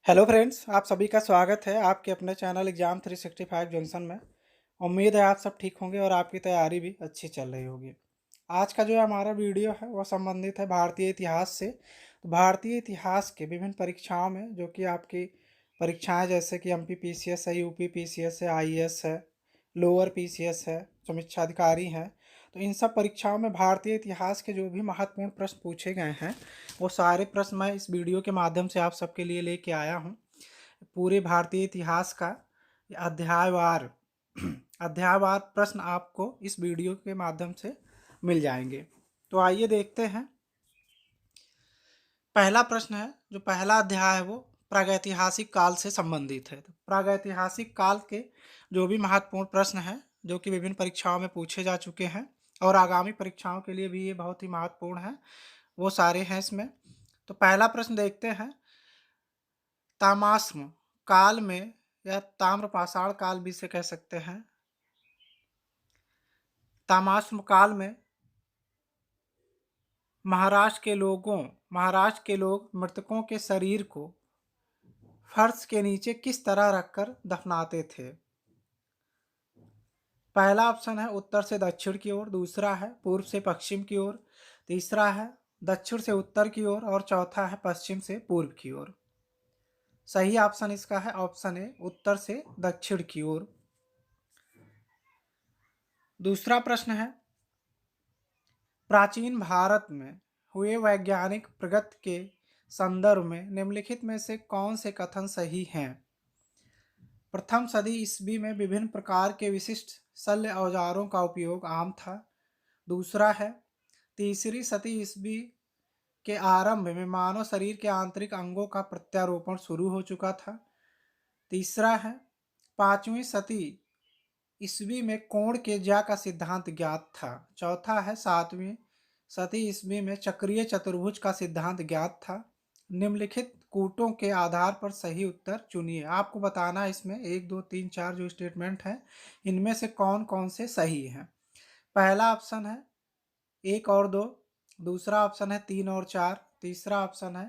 Hello friends, आप सभी का स्वागत है आपके अपने चैनल एग्जाम 365 जंक्शन में। उम्मीद है आप सब ठीक होंगे और आपकी तैयारी भी अच्छी चल रही होगी। आज का जो हमारा वीडियो है वह संबंधित है भारतीय इतिहास से। तो भारतीय इतिहास के विभिन्न परीक्षाओं में जो कि आपकी परीक्षाएं जैसे कि एमपी पीसीएस है, यूपी पीसीएस है, आईएएस है, लोअर पीसीएस है, समीक्षा अधिकारी हैं। तो इन सब परीक्षाओं में भारतीय इतिहास के जो भी महत्वपूर्ण प्रश्न पूछे गए हैं वो सारे प्रश्न मैं इस वीडियो के माध्यम से आप सबके लिए लेके आया हूँ। पूरे भारतीय इतिहास का अध्यायवार अध्यायवार प्रश्न आपको इस वीडियो के माध्यम से मिल जाएंगे। तो आइए देखते हैं। पहला प्रश्न है, जो पहला अध्याय है वो प्रागैतिहासिक काल से संबंधित है। तो प्रागैतिहासिक काल के जो भी महत्वपूर्ण प्रश्न हैं जो कि विभिन्न परीक्षाओं में पूछे जा चुके हैं और आगामी परीक्षाओं के लिए भी ये बहुत ही महत्वपूर्ण है, वो सारे हैं इसमें। तो पहला प्रश्न देखते हैं। तामास्म काल में या ताम्रपाषाण काल भी इसे कह सकते हैं। तामास्म काल में महाराष्ट्र के लोग मृतकों के शरीर को फर्श के नीचे किस तरह रखकर दफनाते थे। पहला ऑप्शन है उत्तर से दक्षिण की ओर, दूसरा है पूर्व से पश्चिम की ओर, तीसरा है दक्षिण से उत्तर की ओर और चौथा है पश्चिम से पूर्व की ओर। सही ऑप्शन इसका है ऑप्शन ए, उत्तर से दक्षिण की ओर। दूसरा प्रश्न है, प्राचीन भारत में हुए वैज्ञानिक प्रगति के संदर्भ में निम्नलिखित में से कौन से कथन सही हैं। प्रथम सदी ईस्वी में विभिन्न प्रकार के विशिष्ट शल्य औजारों का उपयोग आम था। दूसरा है, तीसरी सदी ईस्वी के आरंभ में मानव शरीर के आंतरिक अंगों का प्रत्यारोपण शुरू हो चुका था। तीसरा है, पांचवी सदी ईस्वी में कोण के ज्या का सिद्धांत ज्ञात था। चौथा है, सातवीं सदी ईस्वी में चक्रीय चतुर्भुज का सिद्धांत ज्ञात था। निम्नलिखित कूटों के आधार पर सही उत्तर चुनिए। आपको बताना है इसमें 1 2 3 4 जो स्टेटमेंट हैं इनमें से कौन कौन से सही हैं। पहला ऑप्शन है 1 और 2, दूसरा ऑप्शन है 3 और 4, तीसरा ऑप्शन है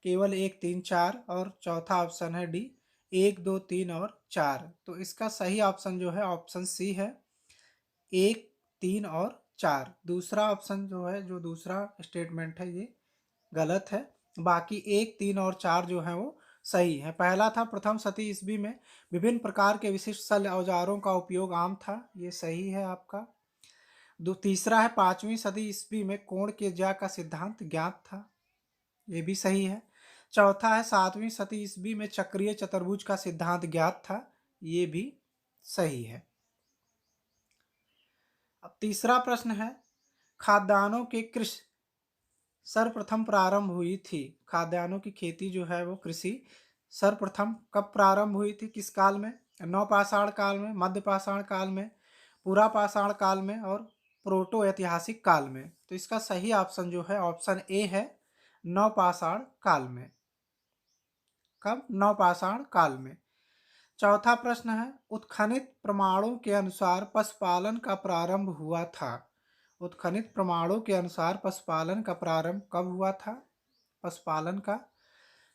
केवल 1 3 4 और चौथा ऑप्शन है डी 1 2 3 और 4। तो इसका सही ऑप्शन जो है ऑप्शन सी है 1 3 और 4। दूसरा ऑप्शन जो है, जो दूसरा स्टेटमेंट है ये गलत है। बाकी 1 3 और 4 जो है वो सही है। पहला था प्रथम सदी ईस्वी में विभिन्न प्रकार के विशिष्ट शल्य औजारों का उपयोग आम था, ये सही है आपका। तीसरा है पांचवी सदी ईस्वी में कोण के ज्या का सिद्धांत ज्ञात था, ये भी सही है। चौथा है सातवीं सदी ईस्वी में चक्रीय चतुर्भुज का सिद्धांत ज्ञात था, ये भी सही है। अब तीसरा प्रश्न है, खाद्यान्नों के कृषि सर्वप्रथम प्रारंभ हुई थी। खाद्यान्नों की खेती जो है वो कृषि सर्वप्रथम कब प्रारंभ हुई थी, किस काल में? नवपाषाण काल में, मध्यपाषाण काल में, पुरापाषाण काल में और प्रोटो ऐतिहासिक काल में। तो इसका सही ऑप्शन जो है ऑप्शन ए है, नवपाषाण काल में। कब? नवपाषाण काल में। चौथा प्रश्न है, उत्खनित प्रमाणों के अनुसार पशुपालन का प्रारंभ हुआ था। उत्खनित प्रमाणों के अनुसार पशुपालन का प्रारंभ कब हुआ था? पशुपालन का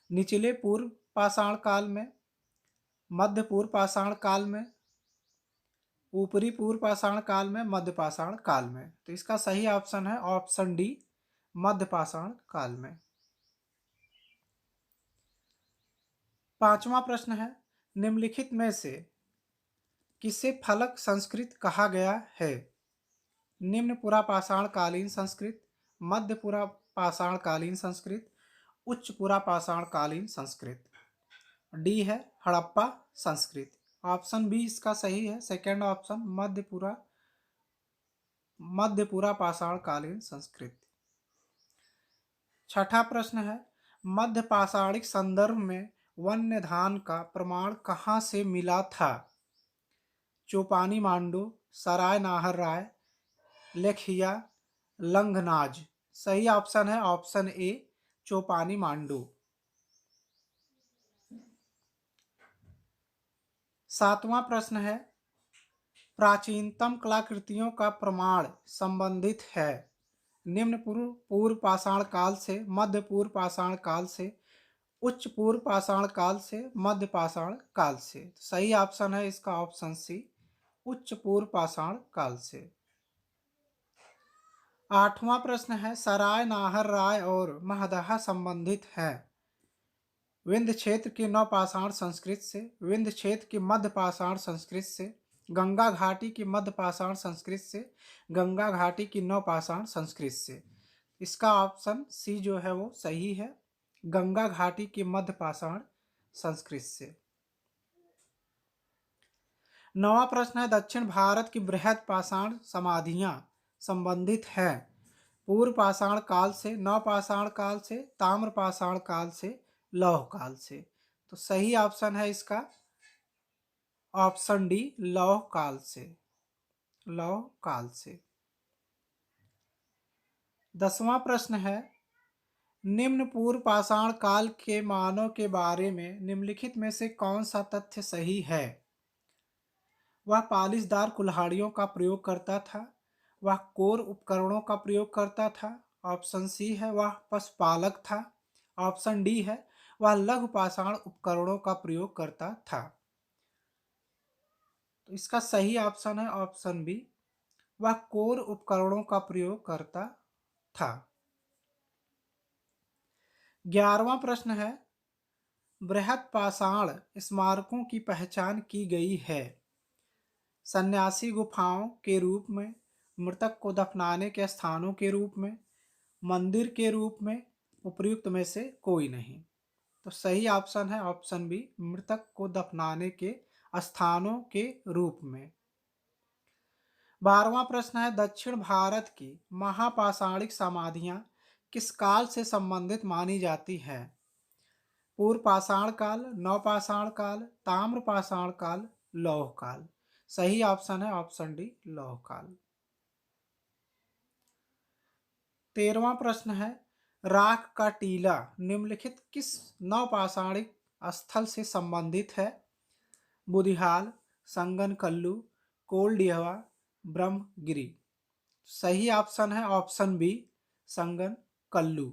निचले पूर्व पाषाण काल में, मध्य पूर्व पाषाण काल में, ऊपरी पूर्व पाषाण काल में, मध्य पाषाण काल में। तो इसका सही ऑप्शन है ऑप्शन डी, मध्य पाषाण काल में। पांचवा प्रश्न है, निम्नलिखित में से किसे फलक संस्कृत कहा गया है? निम्न पुरापाषाण कालीन संस्कृत, मध्य पुरापाषाण कालीन संस्कृत, उच्च पुरापाषाण कालीन संस्कृत। डी है हड़प्पा संस्कृत। ऑप्शन बी इसका सही है, सेकंड ऑप्शन मध्य पुरापाषाण कालीन संस्कृत। छठा प्रश्न है, मध्य पाषाणिक संदर्भ में वन्य धान का प्रमाण कहाँ से मिला था? चौपानी मांडू, सराय नाहर राय, लेखिया, लंघनाज। सही ऑप्शन है ऑप्शन ए, चौपानी मांडू। सातवां प्रश्न है, प्राचीनतम कलाकृतियों का प्रमाण संबंधित है निम्न पूर्व पाषाण काल से, मध्य पूर्व पाषाण काल से, उच्च पूर्व पाषाण काल से, मध्य पाषाण काल से। तो सही ऑप्शन है इसका ऑप्शन सी, उच्च पूर्व पाषाण काल से। 8वां प्रश्न है, सराय, नाहर, राय और महदहा संबंधित है विंध्य क्षेत्र की नवपाषाण संस्कृति से, विंध्य क्षेत्र की मध्य पाषाण संस्कृति से, गंगा घाटी की मध्य पाषाण संस्कृति से, गंगा घाटी की नवपाषाण संस्कृति से। इसका ऑप्शन सी जो है वो सही है, गंगा घाटी की मध्य पाषाण संस्कृति से। 9वां प्रश्न है, दक्षिण भारत की बृहद पाषाण समाधियां संबंधित है पूर्व पाषाण काल से, नवपाषाण काल से, ताम्र पाषाण काल से, लौह काल से। तो सही ऑप्शन है इसका ऑप्शन डी, लौह काल से, लौह काल से। 10वां प्रश्न है, निम्न पूर्व पाषाण काल के मानव के बारे में निम्नलिखित में से कौन सा तथ्य सही है? वह पालिशदार कुल्हाड़ियों का प्रयोग करता था, वह कोर उपकरणों का प्रयोग करता था, ऑप्शन सी है वह पशुपालक था, ऑप्शन डी है वह लघु पाषाण उपकरणों का प्रयोग करता था। तो इसका सही ऑप्शन है ऑप्शन बी, वह कोर उपकरणों का प्रयोग करता था। 11वां प्रश्न है, बृहद पाषाण स्मारकों की पहचान की गई है सन्यासी गुफाओं के रूप में, मृतक को दफनाने के स्थानों के रूप में, मंदिर के रूप में, उपर्युक्त में से कोई नहीं। तो सही ऑप्शन है ऑप्शन बी, मृतक को दफनाने के स्थानों के रूप में। 12वां प्रश्न है, दक्षिण भारत की महापाषाणिक समाधियां किस काल से संबंधित मानी जाती है? पूर्व पाषाण काल, नवपाषाण काल, ताम्र पाषाण काल, लौह काल। सही ऑप्शन है ऑप्शन डी, लौह काल। 13वां प्रश्न है, राख का टीला निम्नलिखित किस नवपाषाणिक स्थल से संबंधित है? बुधिहाल, संगनकल्लू, कोलडिहवा, ब्रह्मगिरी। सही ऑप्शन है ऑप्शन बी, संगनकल्लू।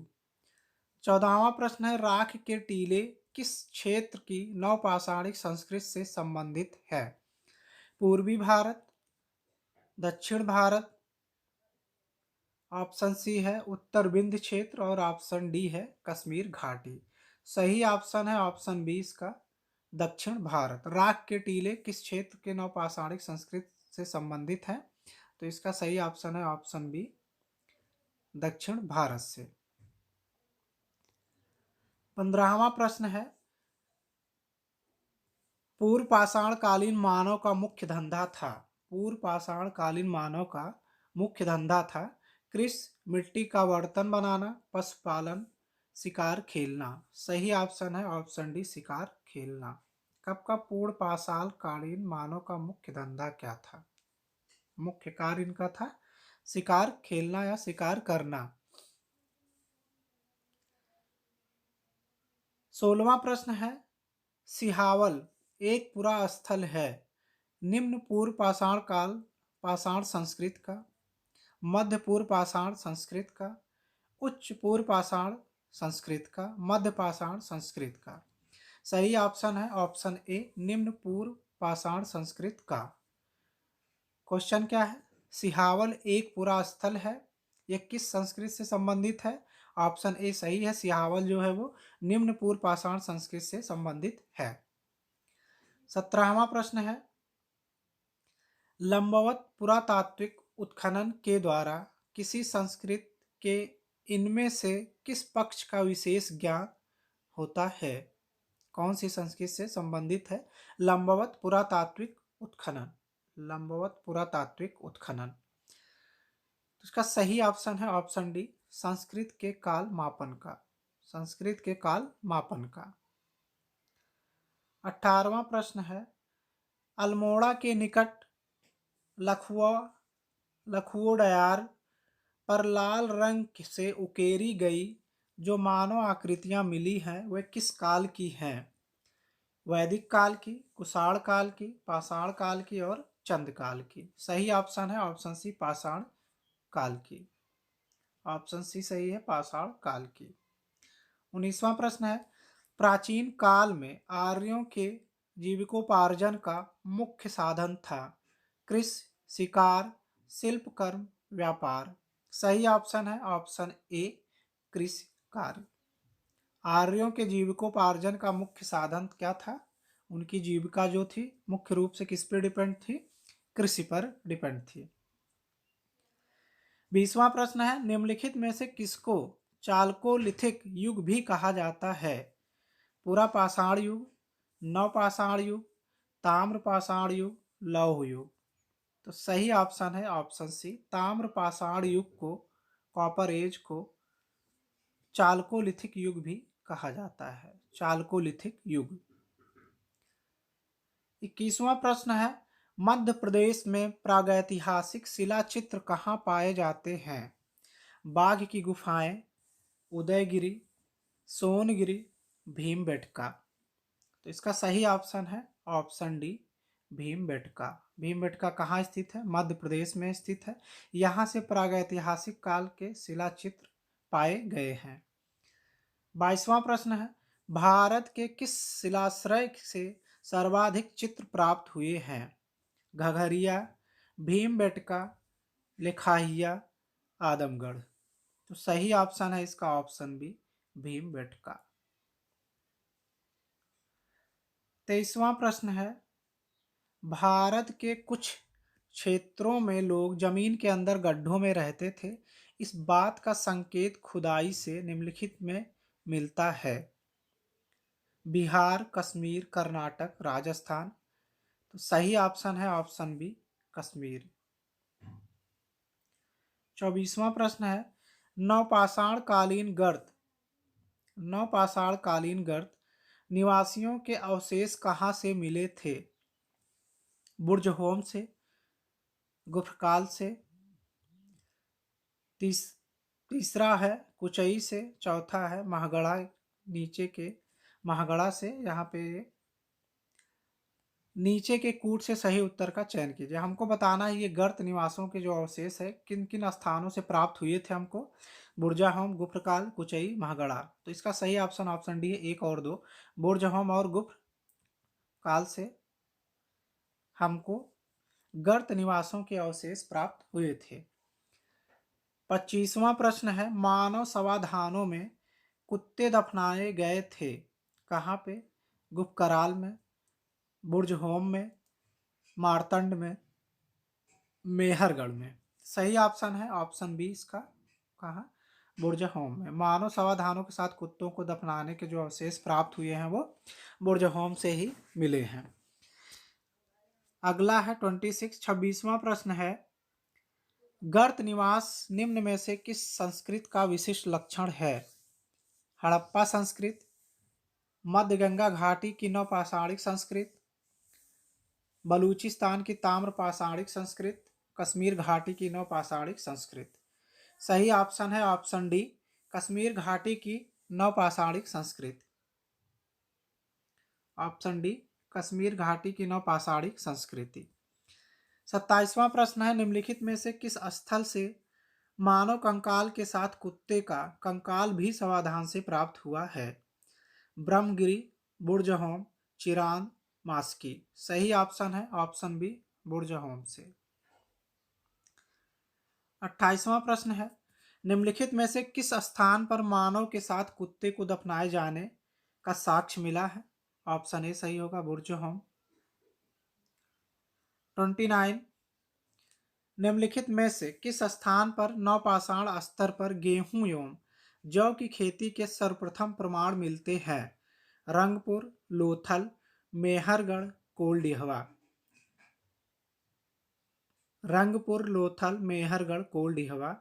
14वां प्रश्न है, राख के टीले किस क्षेत्र की नवपाषाणिक संस्कृति से संबंधित है? पूर्वी भारत, दक्षिण भारत, ऑप्शन सी है उत्तर विंध्य क्षेत्र और ऑप्शन डी है कश्मीर घाटी। सही ऑप्शन है ऑप्शन बी इसका, दक्षिण भारत। राख के टीले किस क्षेत्र के नवपाषाणिक संस्कृति से संबंधित है? तो इसका सही ऑप्शन है ऑप्शन बी, दक्षिण भारत से। 15वां प्रश्न है, पूर्व पाषाण कालीन मानव का मुख्य धंधा था, पूर्व पाषाण कालीन मानव का मुख्य धंधा था कृषि, मिट्टी का बर्तन बनाना, पशुपालन, शिकार खेलना। सही ऑप्शन है ऑप्शन डी, शिकार खेलना। कब का पूर्व पाषाण कालीन मानव का मुख्य धंधा क्या था? मुख्य कार्य इनका था शिकार खेलना या शिकार करना। 16वां प्रश्न है, सिहावल एक पुरा स्थल है निम्न पूर्व पाषाण काल पाषाण संस्कृत का, मध्य पूर्व पाषाण संस्कृत का, उच्च पूर्व पाषाण संस्कृत का, मध्य पाषाण संस्कृत का। सही ऑप्शन है ऑप्शन ए, निम्न पूर्व पाषाण संस्कृत का। क्वेश्चन क्या है, सिहावल एक पुरा स्थल है, यह किस संस्कृति से संबंधित है? ऑप्शन ए सही है, सिहावल जो है वो निम्न पूर्व पाषाण संस्कृति से संबंधित है। 17वां प्रश्न है, लंबवत पुरातात्विक उत्खनन के द्वारा किसी संस्कृति के इनमें से किस पक्ष का विशेष ज्ञान होता है? कौन सी संस्कृति से संबंधित है लंबवत पुरातात्विक उत्खनन? लंबवत पुरातात्विक उत्खनन। तो इसका सही ऑप्शन है ऑप्शन डी, संस्कृत के काल मापन का, संस्कृत के काल मापन का। 18वां प्रश्न है, अल्मोड़ा के निकट लखुओडयार पर लाल रंग से उकेरी गई जो मानव आकृतियां मिली हैं वे किस काल की हैं? वैदिक काल की, कुषाण काल की, पाषाण काल की और चंद काल की। सही ऑप्शन है ऑप्शन सी, पाषाण काल की। ऑप्शन सी सही है, पाषाण काल की। 19वां प्रश्न है, प्राचीन काल में आर्यों के जीविकोपार्जन का मुख्य साधन था कृषि, शिकार, शिल्प कर्म, व्यापार। सही ऑप्शन है ऑप्शन ए कृषि कार्य। आर्यों के जीविकोपार्जन का मुख्य साधन क्या था? उनकी जीविका जो थी मुख्य रूप से किस पर डिपेंड थी? कृषि पर डिपेंड थी। 20वां प्रश्न है, निम्नलिखित में से किसको चालकोलिथिक युग भी कहा जाता है? पूरा पाषाण युग, नवपाषाण युग, ताम्र पाषाण युग, लौह युग। तो सही ऑप्शन है ऑप्शन सी, ताम्र पाषाण युग को, कॉपर एज को चालकोलिथिक युग भी कहा जाता है। चालकोलिथिक युग। 21वां प्रश्न है, मध्य प्रदेश में प्रागैतिहासिक शिला चित्र कहाँ पाए जाते हैं? बाघ की गुफाएं, उदयगिरी, सोनगिरी, भीमबेटका। तो इसका सही ऑप्शन है ऑप्शन डी भीमबेटका। भीमबेटका कहाँ स्थित है? मध्य प्रदेश में स्थित है। यहाँ से प्रागैतिहासिक काल के शिला चित्र पाए गए हैं। 22वां प्रश्न है, भारत के किस शिलाश्रय से सर्वाधिक चित्र प्राप्त हुए हैं? घघरिया, भीमबेटका, लेखाहिया, आदमगढ़। तो सही ऑप्शन है इसका ऑप्शन बी भीमबेटका। 23वां प्रश्न है, भारत के कुछ क्षेत्रों में लोग जमीन के अंदर गड्ढों में रहते थे। इस बात का संकेत खुदाई से निम्नलिखित में मिलता है? बिहार, कश्मीर, कर्नाटक, राजस्थान। तो सही ऑप्शन है ऑप्शन बी कश्मीर। 24वां प्रश्न है, नवपाषाण कालीन गर्त निवासियों के अवशेष कहाँ से मिले थे? बुर्जहोम से, गुफकाल से, तीसरा है कुचई से, चौथा है महागढ़ा, नीचे के महागढ़ा से। यहाँ पे नीचे के कूट से सही उत्तर का चयन कीजिए। हमको बताना है ये गर्त निवासों के जो अवशेष है किन किन स्थानों से प्राप्त हुए थे हमको? बुर्जाहोम, गुफरकाल, कुचई, महागढ़ा। तो इसका सही ऑप्शन ऑप्शन डी है 1 और 2। बुर्जहोम और गुफरकाल से हमको गर्त निवासों के अवशेष प्राप्त हुए थे। 25वां प्रश्न है, मानव समाधानों में कुत्ते दफनाए गए थे कहाँ पे? गुफकराल में, बुर्जहोम में, मारतंड में, मेहरगढ़ में। सही ऑप्शन है ऑप्शन बी इसका, कहाँ? बुर्जहोम में। मानव समाधानों के साथ कुत्तों को दफनाने के जो अवशेष प्राप्त हुए हैं वो बुर्जहोम से ही मिले हैं। अगला है 26वां प्रश्न है, गर्त निवास निम्न में से किस संस्कृति का विशिष्ट लक्षण है? हड़प्पा संस्कृति, मध्य गंगा घाटी की नवपाषाणिक संस्कृति, बलूचिस्तान की ताम्र पाषाणिक संस्कृति, कश्मीर घाटी की नवपाषाणिक संस्कृति। सही ऑप्शन है ऑप्शन डी कश्मीर घाटी की नवपाषाणिक संस्कृति। ऑप्शन डी कश्मीर घाटी की नवपाषाणिक संस्कृति। 27वां प्रश्न है, निम्नलिखित में से किस स्थल से मानव कंकाल के साथ कुत्ते का कंकाल भी समाधान से प्राप्त हुआ है? ब्रह्मगिरी, बुर्जहोम, चिरान, मास्की। सही ऑप्शन है ऑप्शन बी बुर्जहोम से। 28वां प्रश्न है, निम्नलिखित में से किस स्थान पर मानव के साथ कुत्ते को दफनाए जाने का साक्ष्य मिला है? ऑप्शन ए सही होगा बुर्जहोम। 29, निम्नलिखित में से किस स्थान पर नवपाषाण स्तर पर गेहूं एवं जौ की खेती के सर्वप्रथम प्रमाण मिलते हैं? रंगपुर, लोथल, मेहरगढ़, कोलडिहवा। रंगपुर, लोथल, मेहरगढ़, कोलडिहवा।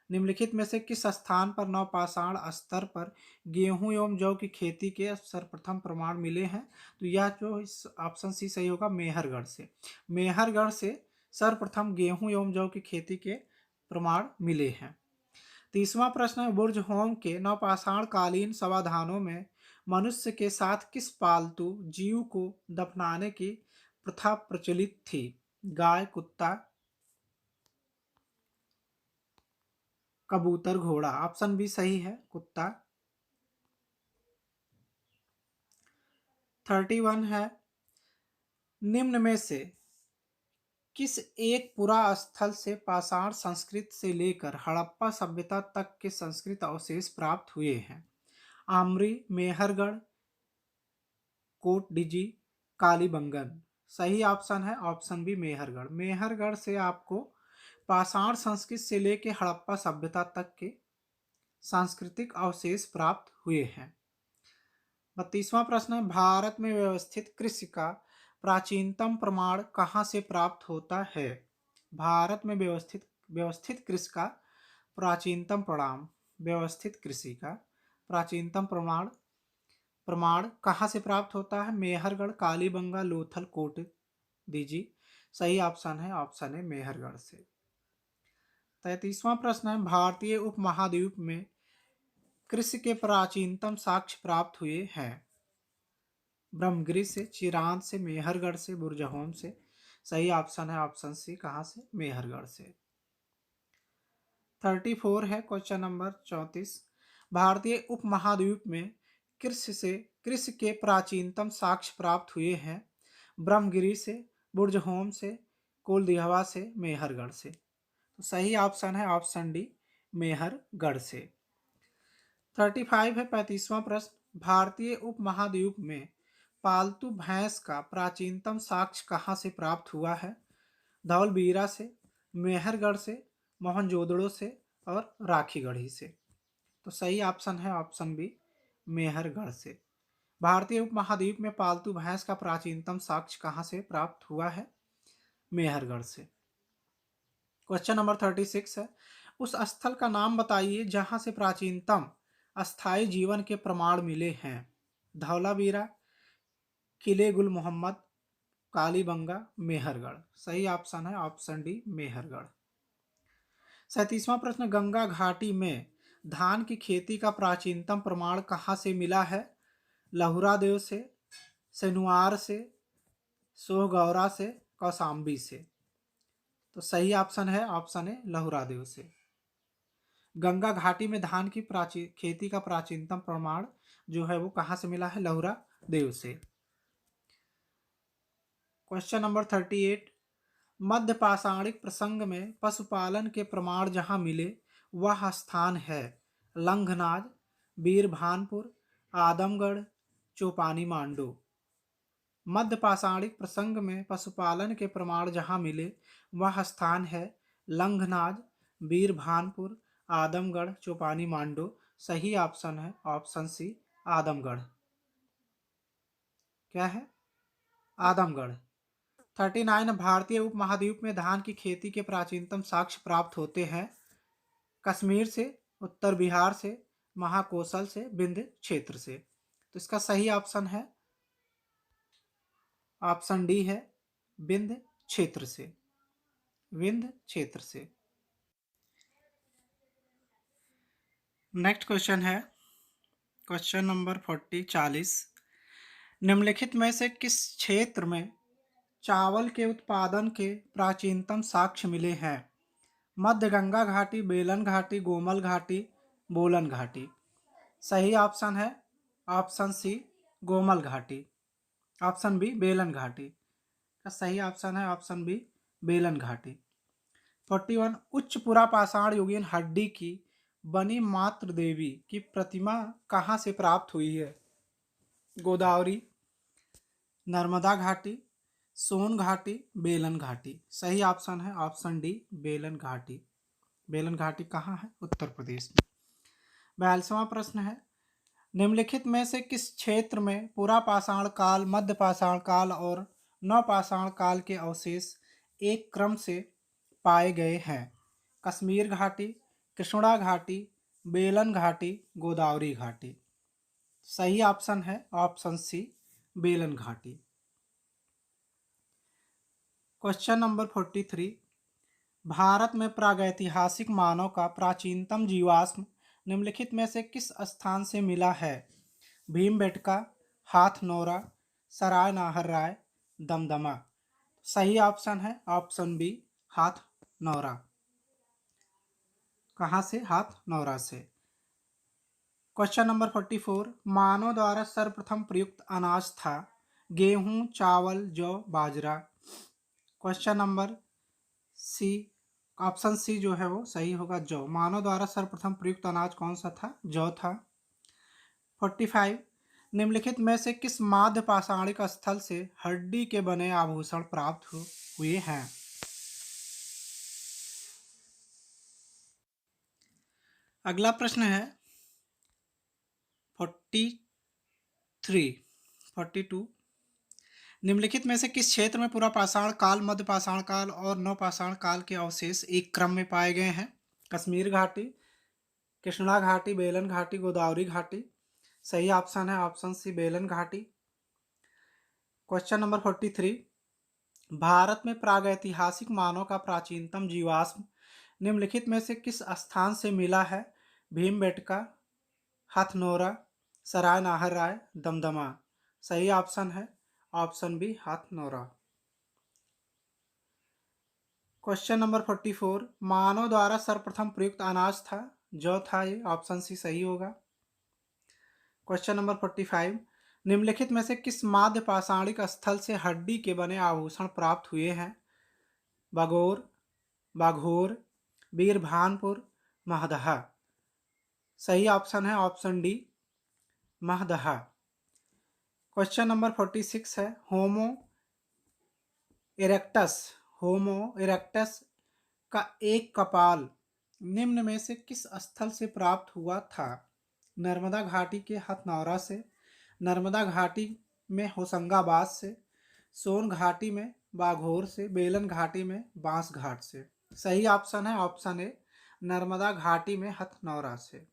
निम्नलिखित में से किस स्थान पर नवपाषाण स्तर पर गेहूं एवं जौ की खेती के सर्वप्रथम प्रमाण मिले हैं? तो यह जो ऑप्शन सी सही होगा मेहरगढ़ से। मेहरगढ़ से सर्वप्रथम गेहूं एवं जौ की खेती के प्रमाण मिले हैं। 30वां प्रश्न है, बुर्जहोम के नवपाषाण कालीन समाधानों में मनुष्य के साथ किस पालतू जीव को दफनाने की प्रथा प्रचलित थी? गाय, कुत्ता, कबूतर, घोड़ा। ऑप्शन बी सही है कुत्ता। 31 है, निम्न में से किस एक पुरा स्थल से पाषाण संस्कृति से लेकर हड़प्पा सभ्यता तक के संस्कृत अवशेष प्राप्त हुए हैं? आमरी, मेहरगढ़, कोटडीजी, कालीबंगन। सही ऑप्शन है ऑप्शन बी मेहरगढ़। मेहरगढ़ से आपको पाषाण संस्कृति से लेकर हड़प्पा सभ्यता तक के सांस्कृतिक अवशेष प्राप्त हुए हैं। 32वां प्रश्न है, भारत में व्यवस्थित कृषि का प्राचीनतम प्रमाण कहाँ से प्राप्त होता है? भारत में व्यवस्थित कृषि का प्राचीनतम प्रमाण, व्यवस्थित कृषि का प्राचीनतम प्रमाण कहाँ से प्राप्त होता है? मेहरगढ़, कालीबंगा, लोथल, कोट दीजिए। सही ऑप्शन है मेहरगढ़ से। 33वां प्रश्न है, भारतीय उपमहाद्वीप में कृषि के प्राचीनतम साक्ष्य प्राप्त हुए हैं? ब्रह्मगिरी से, चिरांद से, मेहरगढ़ से, बुरजहोम से। सही ऑप्शन है ऑप्शन सी, कहाँ से? मेहरगढ़ से। 34 है क्वेश्चन नंबर 34, भारतीय उपमहाद्वीप में कृषि के प्राचीनतम साक्ष्य प्राप्त हुए हैं? ब्रह्मगिरी से, बुरजहोम से, कोलदिहवा से, मेहरगढ़ से। तो सही ऑप्शन है ऑप्शन डी, मेहरगढ़ से। 35 है 35वां प्रश्न, भारतीय उपमहाद्वीप में पालतू भैंस का प्राचीनतम साक्ष्य कहाँ से प्राप्त हुआ है? धौलवीरा से, मेहरगढ़ से, मोहनजोदड़ो से और राखीगढ़ी से। तो सही ऑप्शन है ऑप्शन बी, मेहरगढ़ से। भारतीय उपमहाद्वीप में पालतू भैंस का प्राचीनतम साक्ष्य कहाँ से प्राप्त हुआ है? मेहरगढ़ से। क्वेश्चन नंबर 36 है, उस स्थल का नाम बताइए जहां से प्राचीनतम अस्थायी जीवन के प्रमाण मिले हैं? धौलावीरा, किले गुल मोहम्मद, कालीबंगा, मेहरगढ़। सही ऑप्शन है ऑप्शन डी, मेहरगढ़। 37वां प्रश्न, गंगा घाटी में धान की खेती का प्राचीनतम प्रमाण कहाँ से मिला है? लहुरादेव से, सेनुआर से, सोहगौरा से, कौसाम्बी से। तो सही ऑप्शन है लहुरादेव से। गंगा घाटी में धान की खेती का प्राचीनतम प्रमाण जो है वो कहाँ से मिला है? लहुरादेव से। क्वेश्चन नंबर 38, मध्य पाषाणिक प्रसंग में पशुपालन के प्रमाण जहां मिले वह स्थान है? लंघनाज, बीरभानपुर, आदमगढ़, चौपानी मांडो। मध्य पाषाणिक प्रसंग में पशुपालन के प्रमाण जहां मिले वह स्थान है लंघनाज, बीरभानपुर, आदमगढ़, चौपानी मांडो। सही ऑप्शन है ऑप्शन सी, आदमगढ़। क्या है? आदमगढ़। 39, भारतीय उपमहाद्वीप में धान की खेती के प्राचीनतम साक्ष्य प्राप्त होते हैं? कश्मीर से, उत्तर बिहार से, महाकौशल से, विंध्य क्षेत्र से। तो इसका सही ऑप्शन है ऑप्शन डी है, विंध्य क्षेत्र से। विंध्य क्षेत्र से। नेक्स्ट क्वेश्चन है क्वेश्चन नंबर 40, निम्नलिखित में से किस क्षेत्र में चावल के उत्पादन के प्राचीनतम साक्ष्य मिले हैं? मध्य गंगा घाटी, बेलन घाटी, गोमल घाटी, बोलन घाटी। सही ऑप्शन है ऑप्शन सी, गोमल घाटी। ऑप्शन बी, बेलन घाटी का सही ऑप्शन है ऑप्शन बी, बेलन घाटी। 41, उच्च पुरा पाषाण युगीन हड्डी की बनी मातृ देवी की प्रतिमा कहाँ से प्राप्त हुई है? गोदावरी, नर्मदा घाटी, सोन घाटी, बेलन घाटी। सही ऑप्शन है ऑप्शन डी, बेलन घाटी। बेलन घाटी कहाँ है? उत्तर प्रदेश में। 42वां प्रश्न है, निम्नलिखित में से किस क्षेत्र में पुरा पाषाण काल, मध्य पाषाण काल और नवपाषाण काल के अवशेष एक क्रम से पाए गए हैं? कश्मीर घाटी, कृष्णा घाटी, बेलन घाटी, गोदावरी घाटी। सही ऑप्शन है ऑप्शन सी, बेलन घाटी। क्वेश्चन नंबर 43, भारत में प्रागैतिहासिक मानव का प्राचीनतम जीवाश्म निम्नलिखित में से किस स्थान से मिला है? भीमबेटका, हाथनौरा, सराय नाहर राय, दमदमा। सही ऑप्शन है ऑप्शन बी, हाथनौरा। कहाँ से? हाथनौरा से। क्वेश्चन नंबर 44, मानव द्वारा सर्वप्रथम प्रयुक्त अनाज था? गेहूं, चावल, जौ, बाजरा। Question number C, option C जो है वो सही होगा, जौ। मानव द्वारा सर्वप्रथम प्रयुक्त अनाज कौन सा था? जौ था। 45, निम्नलिखित में से किस माध्य पाषाणिक स्थल से हड्डी के बने आभूषण प्राप्त हुए हैं? अगला प्रश्न है 42, निम्नलिखित में से किस क्षेत्र में पूरा पाषाण काल, मध्य पाषाण काल और नवपाषाण काल के अवशेष एक क्रम में पाए गए हैं? कश्मीर घाटी, कृष्णा घाटी, बेलन घाटी, गोदावरी घाटी। सही ऑप्शन है ऑप्शन सी, बेलन घाटी। क्वेश्चन नंबर 43, भारत में प्रागैतिहासिक मानव का प्राचीनतम जीवाश्म निम्नलिखित में से किस स्थान से मिला है? भीमबेटका, हथनोरा, सराय नाहर राय, दमदमा। सही ऑप्शन है option B, Hathnora. Question number 44, मानव द्वारा सर्वप्रथम प्रयुक्त अनाज था? जौ था। ये ऑप्शन सी सही होगा। क्वेश्चन नंबर 45, निम्नलिखित में से किस माध्य पाषाणिक स्थल से हड्डी के बने आभूषण प्राप्त हुए हैं? बागोर, बाघोर, बीरभानपुर, महदहा। सही ऑप्शन है option D, Mahadaha. Question number 46 है, इरेक्टस होमो इरेक्टस का एक कपाल निम्न में से किस स्थल से प्राप्त हुआ था? नर्मदा घाटी के हथनौरा से, नर्मदा घाटी में होशंगाबाद से, सोन घाटी में बाघोर से, बेलन घाटी में बांस घाट से। सही ऑप्शन है ऑप्शन ए, नर्मदा घाटी में हथनौरा से।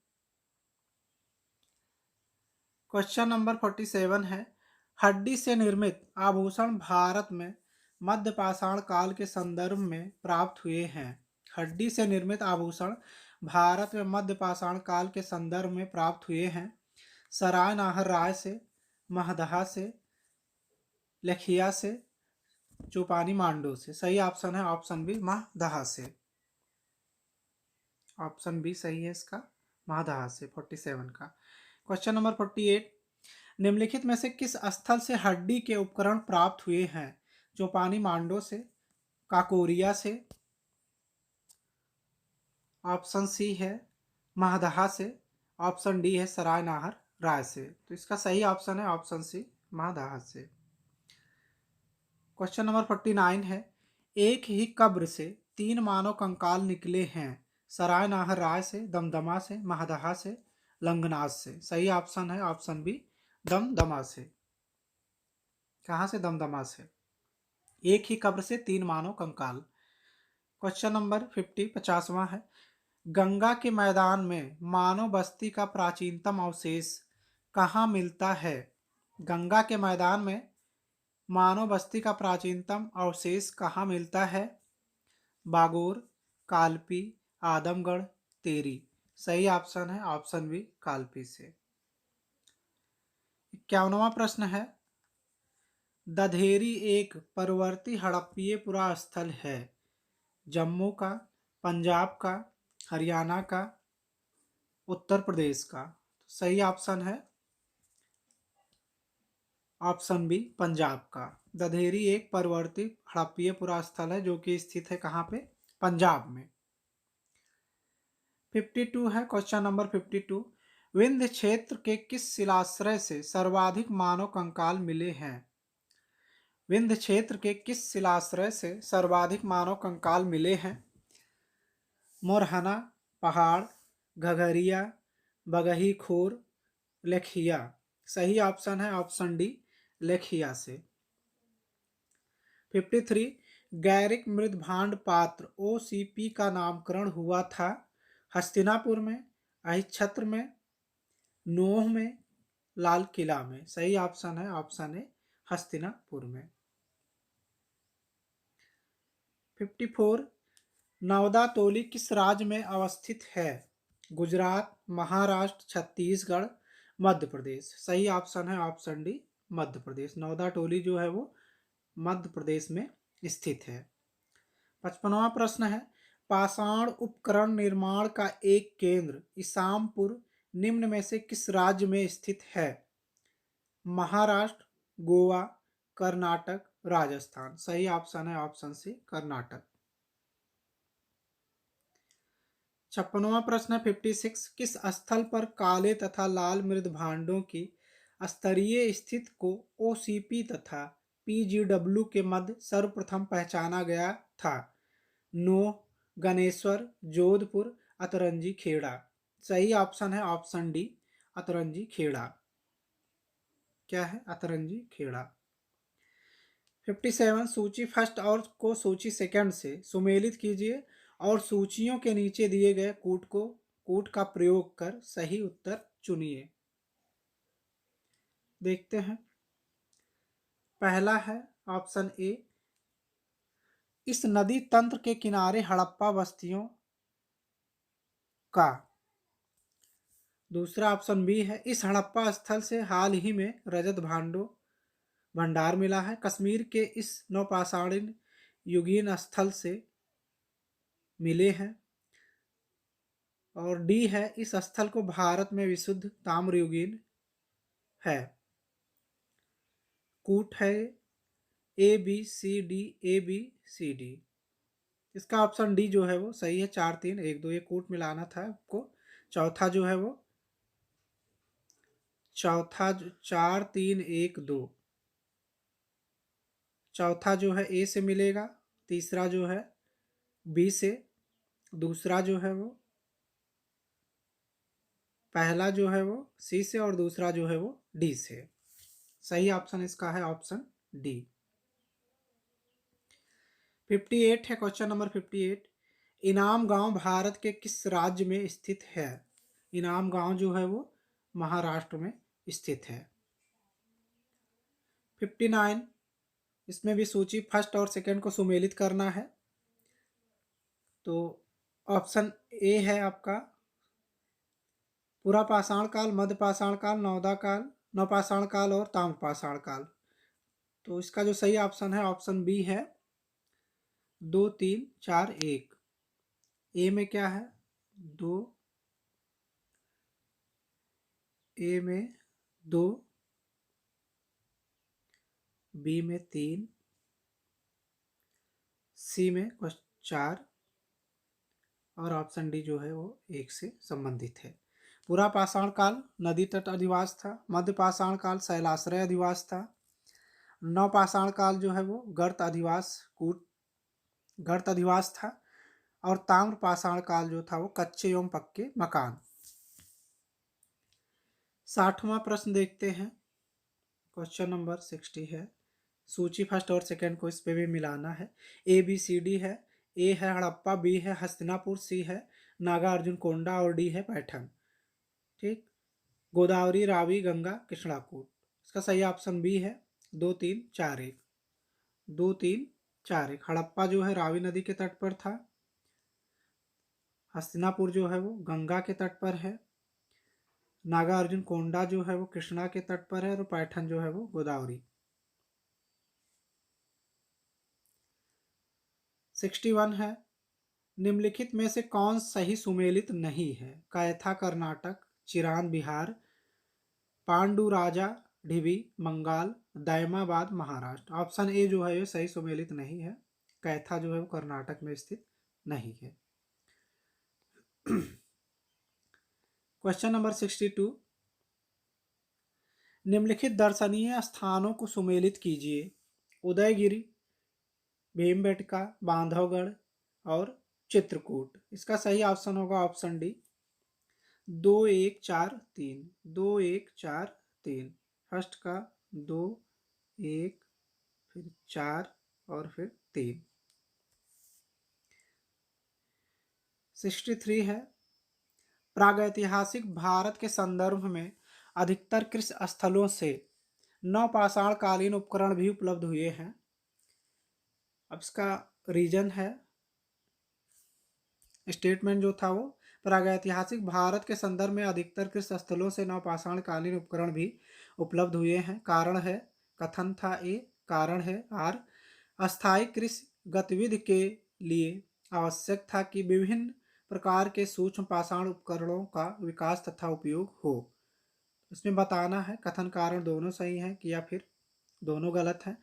क्वेश्चन नंबर 47 है, हड्डी से निर्मित आभूषण भारत में मध्य पाषाण काल के संदर्भ में प्राप्त हुए हैं। हड्डी से निर्मित आभूषण भारत में मध्य पाषाण काल के संदर्भ में प्राप्त हुए हैं। सराय नाहर राय से, महदहा से, लखिया से, चौपानी मांडू से। सही ऑप्शन है ऑप्शन बी, महदहा से। ऑप्शन बी सही है इसका, महदहा से 47 का। क्वेश्चन नंबर 48, निम्नलिखित में से किस स्थल से हड्डी के उपकरण प्राप्त हुए हैं? चौपानी मांडो से, काकोरिया से, ऑप्शन सी है महदहा से, ऑप्शन डी है सराय नाहर राय से। तो इसका सही ऑप्शन है ऑप्शन सी, महदहा से। क्वेश्चन नंबर 49 है, एक ही कब्र से 3 मानव कंकाल निकले हैं। सराय नाहर राय से, दमदमा से, महदहा से, लंगनाज से। सही ऑप्शन है ऑप्शन बी, दमदमा से। कहाँ से? दमदमा से। एक ही कब्र से 3 मानव कंकाल। क्वेश्चन नंबर 50वां है, गंगा के मैदान में मानव बस्ती का प्राचीनतम अवशेष कहाँ मिलता है? गंगा के मैदान में मानव बस्ती का प्राचीनतम अवशेष कहाँ मिलता है? बागोर, कालपी, आदमगढ़, तेरी। सही ऑप्शन है ऑप्शन बी, कालपी से। 51वां प्रश्न है, दधेरी एक परवर्ती हड़प्पीय पुरास्थल है। जम्मू का, पंजाब का, हरियाणा का, उत्तर प्रदेश का। सही ऑप्शन है ऑप्शन बी, पंजाब का। दधेरी एक परवर्ती हड़प्पीय पुरास्थल है जो कि स्थित है कहाँ पे? पंजाब में। 52 है, क्वेश्चन नंबर 52, विंध्य क्षेत्र के किस शिलाश्रय से सर्वाधिक मानव कंकाल मिले हैं? विंध्य क्षेत्र के किस शिलाश्रय से सर्वाधिक मानव कंकाल मिले हैं? मोरहना पहाड़, घघरिया, बगही खोर, लेखिया। सही ऑप्शन है ऑप्शन डी, लेखिया से। 53, गैरिक मृदभांड पात्र OCP का नामकरण हुआ था। हस्तिनापुर में, अहिच्छत्र में, नोह में, लाल किला में। सही ऑप्शन है ऑप्शन ए, हस्तिनापुर में। 54, नवदा तोली किस राज्य में अवस्थित है? गुजरात, महाराष्ट्र, छत्तीसगढ़, मध्य प्रदेश। सही ऑप्शन है ऑप्शन डी, मध्य प्रदेश। नवदा टोली जो है वो मध्य प्रदेश में स्थित है। 55वां प्रश्न है, पाषाण उपकरण निर्माण का एक केंद्र इसामपुर निम्न में से किस राज्य में स्थित है? महाराष्ट्र, गोवा, कर्नाटक, राजस्थान। सही ऑप्शन है ऑप्शन सी कर्नाटक। 56वां प्रश्न है 56। किस स्थल पर काले तथा लाल मृद भांडों की स्तरीय स्थिति को ओसीपी तथा पीजीडब्ल्यू के मध्य सर्वप्रथम पहचाना गया था? नोह, गणेश्वर, जोधपुर, अतरंजी खेड़ा। सही ऑप्शन है ऑप्शन डी अतरंजी खेड़ा। क्या है? अतरंजी खेड़ा। 57। सूची फर्स्ट और को सूची सेकंड से सुमेलित कीजिए और सूचियों के नीचे दिए गए कूट का प्रयोग कर सही उत्तर चुनिए। देखते हैं। पहला है ऑप्शन ए, इस नदी तंत्र के किनारे हड़प्पा बस्तियों का। दूसरा ऑप्शन बी है, इस हड़प्पा स्थल से हाल ही में रजत भंडार मिला है। कश्मीर के इस नवपाषाणीन युगीन स्थल से मिले हैं। और डी है, इस स्थल को भारत में विशुद्ध ताम्रयुगीन है। कूट है A B C D, A B C D. इसका ऑप्शन डी जो है वो सही है। 4 3 1 2 ये कूट मिलाना था आपको। चौथा जो है वो 4 3 1 2। चौथा जो है ए से मिलेगा, तीसरा जो है बी से, दूसरा जो है वो पहला जो है वो सी से और दूसरा जो है वो डी से। सही ऑप्शन इसका है ऑप्शन डी। 58 है क्वेश्चन नंबर 58। इनाम गांव भारत के किस राज्य में स्थित है? इनाम गांव जो है वो महाराष्ट्र में स्थित है। 59। इसमें भी सूची फर्स्ट और सेकंड को सुमेलित करना है। तो ऑप्शन ए है आपका पूरा पाषाण काल, मध्य पाषाण काल, नवपाषाण काल और ताम्रपाषाण काल। तो इसका जो सही ऑप्शन है ऑप्शन बी है 2 3 4 1। ए में क्या है? 2, ए में 2, बी में 3, सी में 4 और ऑप्शन डी जो है वो 1 से संबंधित है। पूरा पाषाण काल नदी तट अधिवास था। मध्य पाषाण काल शैलाश्रय अधिवास था। नवपाषाण काल जो है वो गर्त अधिवास था। और ताम्र पाषाण काल जो था वो कच्चे एवं पक्के मकान। 60वां प्रश्न देखते हैं। क्वेश्चन नंबर 60 है। सूची फर्स्ट और सेकंड को इस पे भी मिलाना है। ए बी सी डी है। ए है हड़प्पा, बी है हस्तिनापुर, सी है नागार्जुन कोंडा और डी है पैठन। ठीक। गोदावरी, रावी, गंगा, कृष्णाकूट। इसका सही ऑप्शन बी है 2 3 4 1। 2 3 4 1। हड़प्पा जो है रावी नदी के तट पर था। हस्तिनापुर जो है वो गंगा के तट पर है। नागार्जुन कोंडा जो है वो कृष्णा के तट पर है और पैठन जो है वो गोदावरी। 61 है। निम्नलिखित में से कौन सही सुमेलित नहीं है? कैथा कर्नाटक, चिरान बिहार, पांडुराजा ढिबी बंगाल, दैमाबाद महाराष्ट्र। ऑप्शन ए जो है ये सही सुमेलित नहीं है। कैथा जो है वो कर्नाटक में स्थित नहीं है। Question number 62। निम्नलिखित दर्शनीय स्थानों को सुमेलित कीजिए। उदयगिरी, भीमबेटका, बांधवगढ़ और चित्रकूट। इसका सही ऑप्शन होगा ऑप्शन डी 2 1 4 3। 2 1 4 3। फर्स्ट का 2 1 फिर 4 और फिर 3। 63 है। प्रागैतिहासिक भारत के संदर्भ में अधिकतर कृषि स्थलों से नवपाषाण कालीन उपकरण भी उपलब्ध हुए हैं। अब इसका रीजन है, स्टेटमेंट जो था वो प्रागैतिहासिक भारत के संदर्भ में अधिकतर कृषि स्थलों से नवपाषाण कालीन उपकरण भी उपलब्ध हुए हैं। कारण है, कथन था ए, कारण है आर, अस्थायी कृषि गतिविधि के लिए आवश्यक था कि विभिन्न प्रकार के सूक्ष्म पाषाण उपकरणों का विकास तथा उपयोग हो। इसमें बताना है कथन कारण दोनों सही है कि या फिर दोनों गलत है।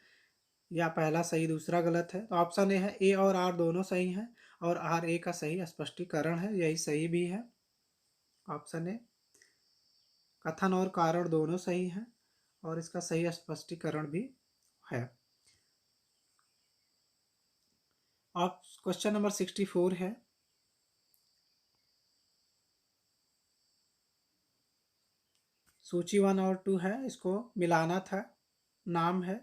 या पहला सही दूसरा गलत है। तो ऑप्शन ए है, ए और आर दोनों सही हैं और आर ए का सही स्पष्टीकरण है, यही सही भी है। ऑप्शन ए कथन और कारण दोनों सही हैं और इसका सही स्पष्टीकरण भी है। अब क्वेश्चन नंबर 64 है, सूची 1 और 2 है, इसको मिलाना था। नाम है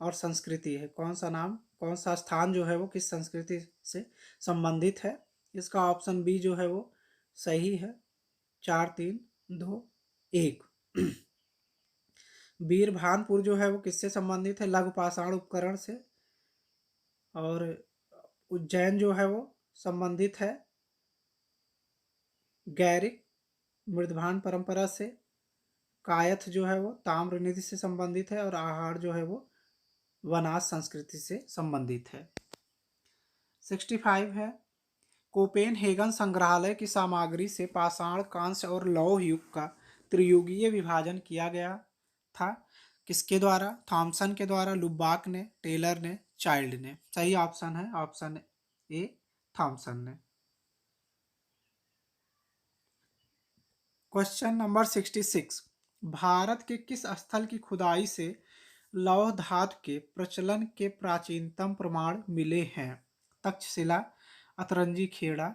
और संस्कृति है, कौन सा नाम कौन सा स्थान जो है वो किस संस्कृति से संबंधित है। इसका ऑप्शन बी जो है वो सही है। 4 3 2 1। वीरभानपुर जो है वो किससे संबंधित है, लघु पाषाण उपकरण से। और उज्जैन जो है वो संबंधित है गैरिक मृदभान परंपरा से। कायथ जो है वो ताम्र निधि से संबंधित है और आहार जो है वो वनास संस्कृति से संबंधित है। 65 है, कोपेनहेगन संग्रहालय की सामग्री से पाषाण, कांस्य और लौह युग का त्रियुगीय विभाजन किया गया था। किसके द्वारा, थॉमसन के द्वारा, लुबाक ने, टेलर ने, चाइल्ड ने। सही ऑप्शन है ऑप्शन ए थॉमसन ने। क्वेश्चन नंबर 66, भारत के किस स्थल की खुदाई से लौह धातु के प्रचलन के प्राचीनतम प्रमाण मिले हैं। तक्षशिला, अतरंजी खेड़ा,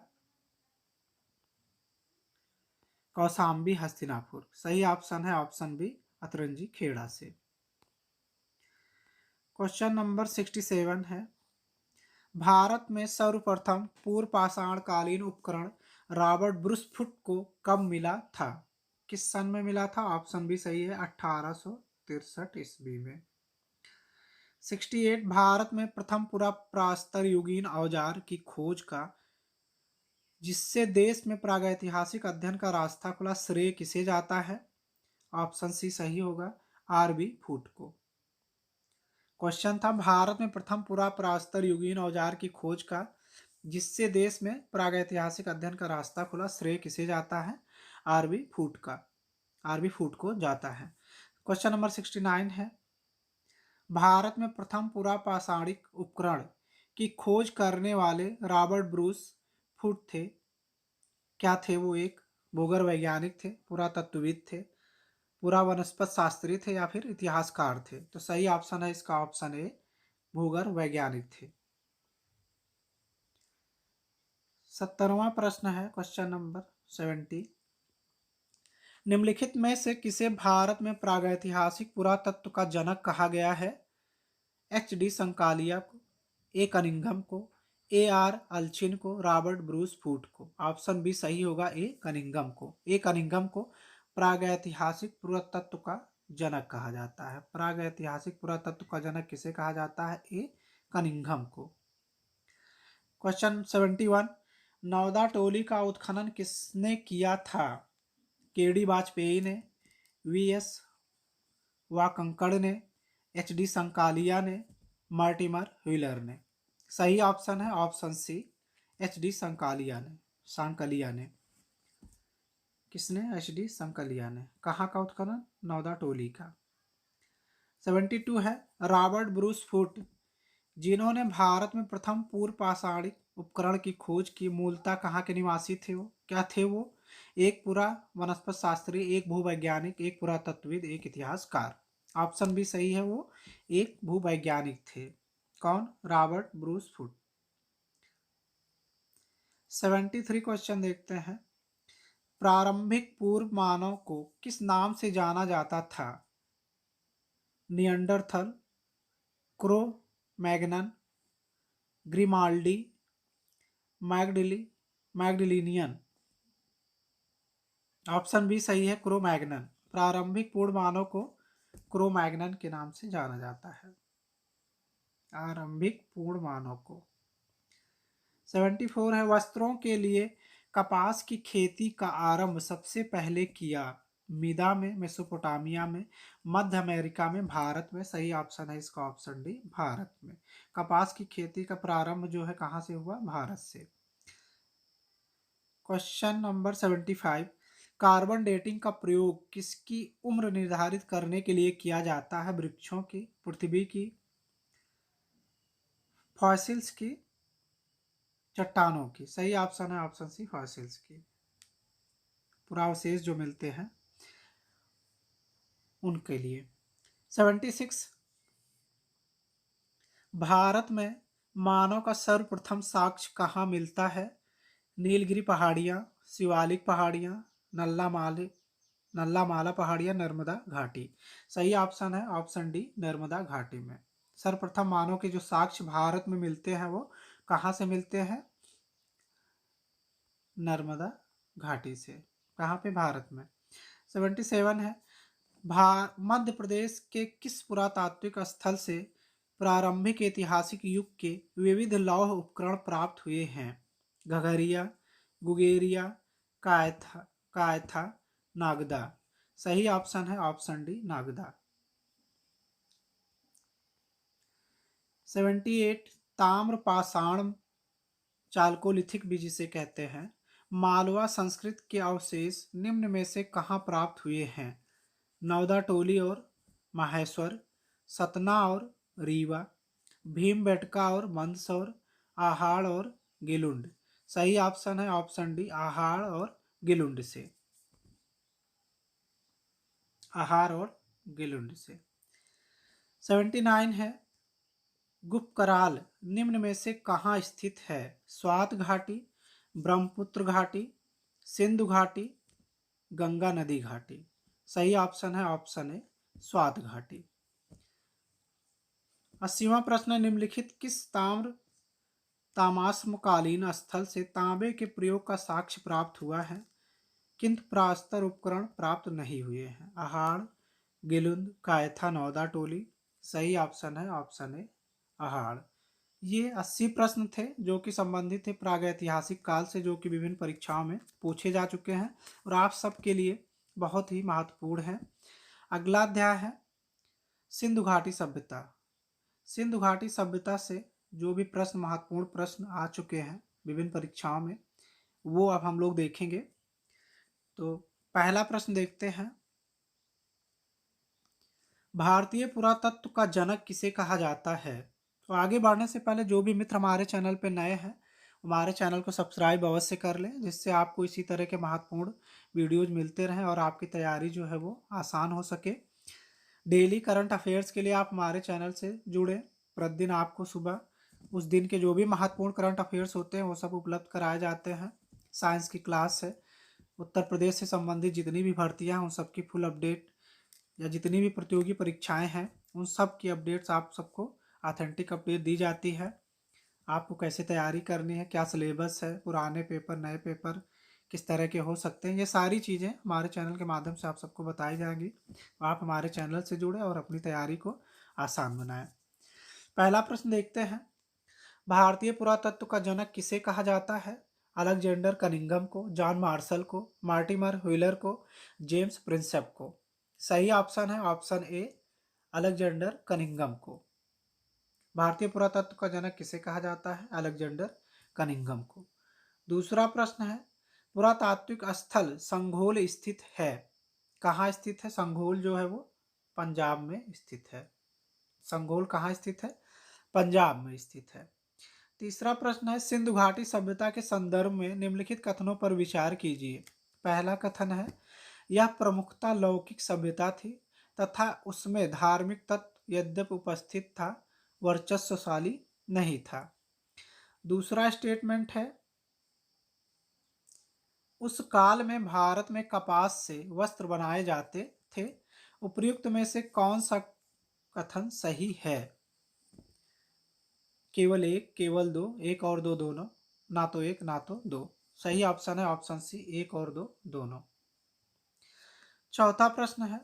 कौशाम्बी, हस्तिनापुर। सही ऑप्शन है ऑप्शन बी अतरंजी खेड़ा से। क्वेश्चन नंबर 67 है, भारत में सर्वप्रथम पूर्व पाषाण कालीन उपकरण रॉबर्ट ब्रूस फुट को कब मिला था। किस सन में मिला था। ऑप्शन बी सही है 1863 ईस्वी में। 68, भारत में प्रथम पूरा प्रास्तर युगीन औजार की खोज का जिससे देश में प्रागैतिहासिक अध्ययन का रास्ता खुला, श्रेय किसे जाता है। ऑप्शन सी सही होगा आर बी फूट को। क्वेश्चन था, भारत में प्रथम पूरा प्रास्तर युगीन औजार की खोज का जिससे देश में प्रागैतिहासिक अध्ययन का रास्ता खुला, श्रेय किसे जाता है। आरबी फूट का, आरबी फूट को जाता है। क्वेश्चन नंबर 69 है, भारत में प्रथम पूरा पाषाणिक उपकरण की खोज करने वाले रॉबर्ट ब्रूस फुट थे। क्या थे वो, एक भूगर्भ वैज्ञानिक थे, पुरातत्वविद थे, पूरा वनस्पत शास्त्री थे या फिर इतिहासकार थे। तो सही ऑप्शन है इसका ऑप्शन ए भूगर्भ वैज्ञानिक थे। 70वां प्रश्न है, क्वेश्चन नंबर 70, निम्नलिखित में से किसे भारत में प्रागैतिहासिक पुरातत्व का जनक कहा गया है। एच डी संकालिया को, ए कनिंघम को, ए आर अल्चिन को, रॉबर्ट ब्रूस फूट को। ऑप्शन बी सही होगा ए कनिंघम को। ए कनिंघम को प्रागैतिहासिक पुरातत्व का जनक कहा जाता है। प्रागैतिहासिक पुरातत्व का जनक किसे कहा जाता है, ए कनिंघम को। क्वेश्चन 71, नौदा टोली का उत्खनन किसने किया था। के डी वाजपेयी ने, वी एस वाकंकड़ ने, एच डी संकालिया ने, मार्टिमर व्हीलर ने। सही ऑप्शन है option C H D Sankalia ने, सांकलिया ने। किसने, एच डी संकलिया ने। कहाँ का उत्खनन, नौदा टोली का। 72 है, रॉबर्ट ब्रूस फुट जिन्होंने भारत में प्रथम पूर्व पाषाणिक उपकरण की खोज की, मूलतः कहाँ के निवासी थे वो, क्या थे वो। एक पूरा वनस्पत शास्त्री, एक भूवैज्ञानिक, एक पुरातत्वविद, एक इतिहासकार। ऑप्शन भी सही है, वो एक भूवैज्ञानिक थे। कौन, रॉबर्ट ब्रूस फुट। 73 क्वेश्चन देखते हैं, प्रारंभिक पूर्व मानव को किस नाम से जाना जाता था। Neanderthal, Cro Magnon, Grimaldi, Magdalenian. Option B सही है क्रो मैग्नन। प्रारंभिक पूर्ण मानव को क्रो मैग्नन के नाम से जाना जाता है। आरंभिक पूर्ण मानव को। 74 है, वस्त्रों के लिए कपास की खेती का आरंभ सबसे पहले किया। मिदा में, मेसोपोटामिया में, मध्य अमेरिका में, भारत में। सही ऑप्शन है इसका ऑप्शन डी भारत में। कपास की खेती का प्रारंभ जो है कहाँ से हुआ, भारत से। क्वेश्चन नंबर 75, कार्बन डेटिंग का प्रयोग किसकी उम्र निर्धारित करने के लिए किया जाता है। वृक्षों की, पृथ्वी की, फॉसिल्स की, चट्टानों की। सही ऑप्शन है ऑप्शन सी, फॉसिल्स की। पुरावशेष जो मिलते हैं उनके लिए। 76, भारत में मानव का सर्वप्रथम साक्ष्य कहाँ मिलता है? नीलगिरी पहाड़ियाँ, शिवालिक पहाड़ियाँ, नल्ला माला पहाड़ियाँ, नर्मदा घाटी। सही ऑप्शन है ऑप्शन डी, नर्मदा घाटी में। सर्वप्रथम मानव के जो साक्ष्य भारत में मिलते हैं वो कहाँ से मिलते हैं? नर्मदा घाटी से। कहाँ पे? भारत में। 77 है, मध्य प्रदेश के किस पुरातात्विक स्थल से प्रारंभिक ऐतिहासिक युग के विविध लौह उपकरण प्राप्त हुए हैं? घघरिया, गुगेरिया, कायथा कायथा, नागदा। सही ऑप्शन है ऑप्शन डी, नागदा। 78, ताम्र पाषाण चाल्कोलिथिक भी जिसे कहते हैं, मालवा संस्कृत के अवशेष निम्न में से कहाँ प्राप्त हुए हैं? नौदा टोली और माहेश्वर, सतना और रीवा, भीमबेटका और मंदसौर, आहाड़ और गिलुंड। सही ऑप्शन है ऑप्शन डी, आहाड़ और गिलुंड से। आहार और गिलुंड से। 79 है, गुप्तकराल निम्न में से कहाँ स्थित है? स्वात घाटी, ब्रह्मपुत्र घाटी, सिंधु घाटी, गंगा नदी घाटी। सही ऑप्शन है ऑप्शन ए, स्वात घाटी। 80वां प्रश्न, निम्नलिखित किस ताम्रकालीन स्थल से तांबे के प्रयोग का साक्ष्य प्राप्त हुआ है किंतु प्रस्तर उपकरण प्राप्त नहीं हुए हैं? आहाड़, गिलुंद, कायथा, नौदा टोली। सही ऑप्शन है ऑप्शन ए, आहाड़। ये 80 प्रश्न थे जो कि संबंधित थे प्रागैतिहासिक काल से, जो कि विभिन्न परीक्षाओं में पूछे जा चुके हैं और आप सबके लिए बहुत ही महत्वपूर्ण है। अगला अध्याय है सिंधु घाटी सभ्यता। सिंधु घाटी सभ्यता से जो भी प्रश्न, महत्वपूर्ण प्रश्न आ चुके हैं विभिन्न परीक्षाओं में, वो अब हम लोग देखेंगे। तो पहला प्रश्न देखते हैं, भारतीय पुरातत्व का जनक किसे कहा जाता है? तो आगे बढ़ने से पहले जो भी मित्र हमारे चैनल पे नए हैं, हमारे चैनल को सब्सक्राइब अवश्य कर लें, जिससे आपको इसी तरह के महत्वपूर्ण वीडियोज मिलते रहें और आपकी तैयारी जो है वो आसान हो सके। डेली करंट अफेयर्स के लिए आप हमारे चैनल से जुड़ें। प्रतिदिन आपको सुबह उस दिन के जो भी महत्वपूर्ण करंट अफेयर्स होते हैं वो सब उपलब्ध कराए जाते हैं। साइंस की क्लास है, उत्तर प्रदेश से संबंधित जितनी भी भर्तियां हैं उन सबकी फुल अपडेट, या जितनी भी प्रतियोगी परीक्षाएं हैं उन सब की अपडेट्स आप सबको ऑथेंटिक अपडेट दी जाती है। आपको कैसे तैयारी करनी है, क्या सिलेबस है, पुराने पेपर, नए पेपर किस तरह के हो सकते हैं, ये सारी चीज़ें हमारे चैनल के माध्यम से आप सबको बताई जाएंगी। आप हमारे चैनल से जुड़े और अपनी तैयारी को आसान बनाएं। पहला प्रश्न देखते हैं, भारतीय पुरातत्व का जनक किसे कहा जाता है? अलेक्जेंडर कनिंघम को, जॉन मार्शल को, मार्टिमर व्हीलर को, जेम्स प्रिंसेप को। सही ऑप्शन है ऑप्शन ए, अलेक्जेंडर कनिंघम को। भारतीय पुरातत्व का जनक किसे कहा जाता है? अलेक्जेंडर कनिंघम को। दूसरा प्रश्न है, पुरातात्विक स्थल संघोल स्थित है, कहाँ स्थित है? संघोल जो है वो पंजाब में स्थित है। संघोल कहाँ स्थित है? पंजाब में स्थित है। तीसरा प्रश्न है, सिंधु घाटी सभ्यता के संदर्भ में निम्नलिखित कथनों पर विचार कीजिए। पहला कथन है, यह प्रमुखता लौकिक सभ्यता थी तथा उसमें धार्मिक तत्व यद्यपि उपस्थित था, वर्चस्वशाली नहीं था। दूसरा स्टेटमेंट है, उस काल में भारत में कपास से वस्त्र बनाए जाते थे। उपर्युक्त में से कौन सा कथन सही है? केवल एक, केवल दो, एक और दो, दोनों, ना तो एक ना तो दो। सही ऑप्शन है ऑप्शन सी, एक और दो, दोनों। चौथा प्रश्न है,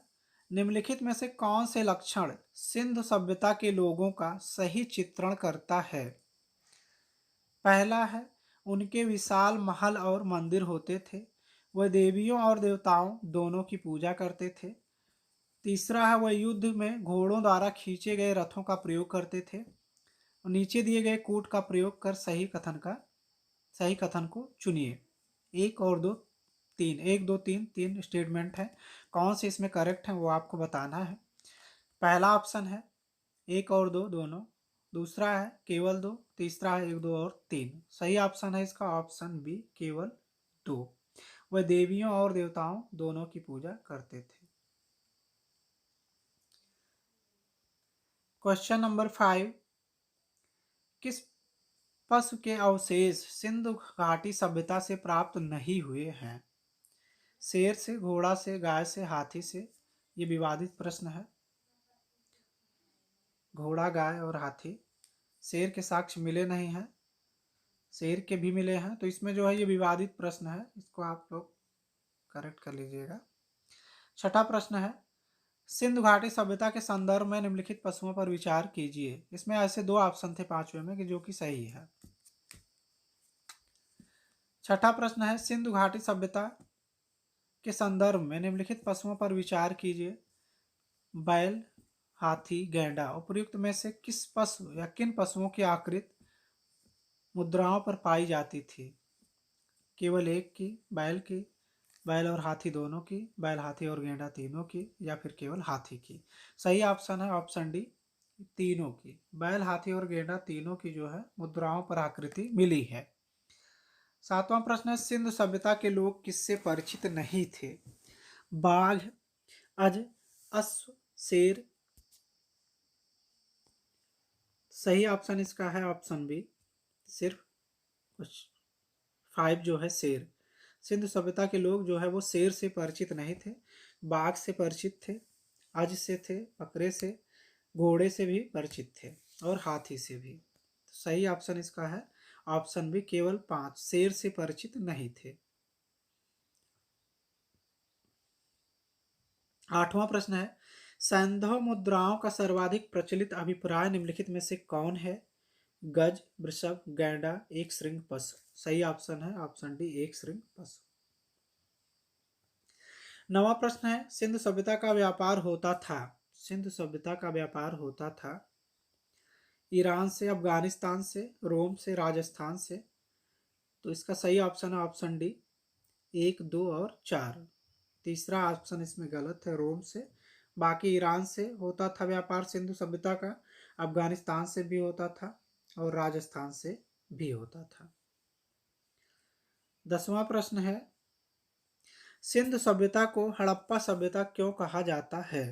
निम्नलिखित में से कौन से लक्षण सिंधु सभ्यता के लोगों का सही चित्रण करता है? पहला है, उनके विशाल महल और मंदिर होते थे, वह देवियों और देवताओं दोनों की पूजा करते थे। तीसरा है, वह युद्ध में घोड़ों द्वारा खींचे गए रथों का प्रयोग करते थे। नीचे दिए गए कूट का प्रयोग कर सही कथन को चुनिए। एक और दो, तीन, एक दो तीन, तीन स्टेटमेंट है, कौन से इसमें करेक्ट है वो आपको बताना है। पहला ऑप्शन है एक और दो, दोनों। दूसरा है केवल 2, तीसरा है 1, 2 और 3। सही ऑप्शन है इसका ऑप्शन बी केवल 2। वह देवियों और देवताओं दोनों की पूजा करते थे। क्वेश्चन नंबर 5, किस पशु के अवशेष सिंधु घाटी सभ्यता से प्राप्त नहीं हुए हैं? शेर से, घोड़ा से, गाय से, हाथी से? ये विवादित प्रश्न है। घोड़ा, गाय और हाथी। शेर के साक्ष्य मिले नहीं हैं, शेर के भी मिले हैं, तो इसमें जो है ये विवादित प्रश्न है, इसको आप लोग करेक्ट कर लीजिएगा। छठा प्रश्न है, सिंधु घाटी सभ्यता के संदर्भ में निम्नलिखित पशुओं पर विचार कीजिए। इसमें ऐसे 2 ऑप्शन थे पांचवें में कि जो कि सही है। छठा प्रश्न है, सिंधु घाटी सभ्यता के संदर्भ में निम्नलिखित पशुओं पर विचार कीजिए। बैल, हाथी, गैंडा। उपर्युक्त में से किस पशु या किन पशुओं की आकृति मुद्राओं पर पाई जाती थी? केवल एक की, बैल की, बैल और हाथी दोनों की, बैल, हाथी और गेंडा तीनों की, या फिर केवल हाथी की? सही ऑप्शन है ऑप्शन डी, तीनों की। बैल, हाथी और गेंडा तीनों की जो है मुद्राओं पर आकृति मिली है। सातवां प्रश्न है, सिंधु सभ्यता के लोग किससे परिचित नहीं थे? बाघ, अज, अश्व, शेर? सही ऑप्शन इसका है ऑप्शन बी, सिर्फ कुछ 5 जो है शेर। सिंधु सभ्यता के लोग जो है वो शेर से परिचित नहीं थे, बाघ से परिचित थे, अज से थे, बकरे से, घोड़े से भी परिचित थे और हाथी से भी। तो सही ऑप्शन इसका है ऑप्शन बी, केवल 5 शेर से परिचित नहीं थे। आठवां प्रश्न है, सैंधव मुद्राओं का सर्वाधिक प्रचलित अभिप्राय निम्नलिखित में से कौन है? गज, वृषभ, गैंडा, एक श्रृंग पशु? सही ऑप्शन है ऑप्शन डी, एक श्रृंग पशु। नवा प्रश्न है, सिंधु सभ्यता का व्यापार होता था, सिंधु सभ्यता का व्यापार होता था ईरान से, अफगानिस्तान से, रोम से, राजस्थान से? तो इसका सही ऑप्शन है ऑप्शन डी, 1, 2 और 4। तीसरा ऑप्शन इसमें गलत है, रोम से। बाकी ईरान से होता था व्यापार सिंधु सभ्यता का, अफगानिस्तान से भी होता था और राजस्थान से भी होता था। 10वां प्रश्न है, सिंधु सभ्यता को हड़प्पा सभ्यता क्यों कहा जाता है?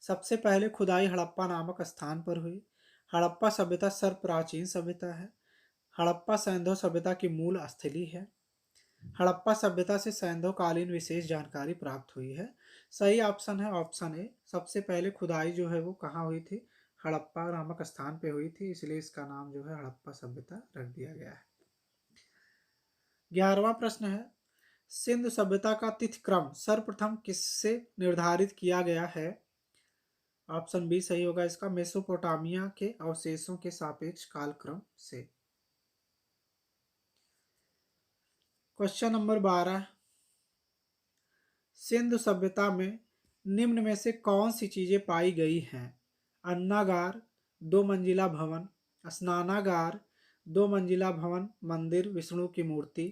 सबसे पहले खुदाई हड़प्पा नामक स्थान पर हुई। हड़प्पा सभ्यता सर्वप्राचीन सभ्यता है। हड़प्पा सैंधव सभ्यता की मूल स्थली है। हड़प्पा सभ्यता से सैंधव कालीन विशेष जानकारी प्राप्त हुई है। सही ऑप्शन है ऑप्शन ए, सबसे पहले खुदाई जो है वो कहाँ हुई थी? हड़प्पा नामक स्थान पे हुई थी, इसलिए इसका नाम जो है हड़प्पा सभ्यता रख दिया गया है। 11वां प्रश्न है, सिंधु सभ्यता का तिथि क्रम सर्वप्रथम किससे निर्धारित किया गया है? ऑप्शन बी सही होगा इसका, मेसोपोटामिया के अवशेषों के सापेक्ष कालक्रम से। क्वेश्चन नंबर 12, सिंधु सभ्यता में निम्न में से कौन सी चीजें पाई गई हैं? अन्नागार, 2 मंजिला भवन, स्नानागार, 2 मंजिला भवन, मंदिर, विष्णु की मूर्ति?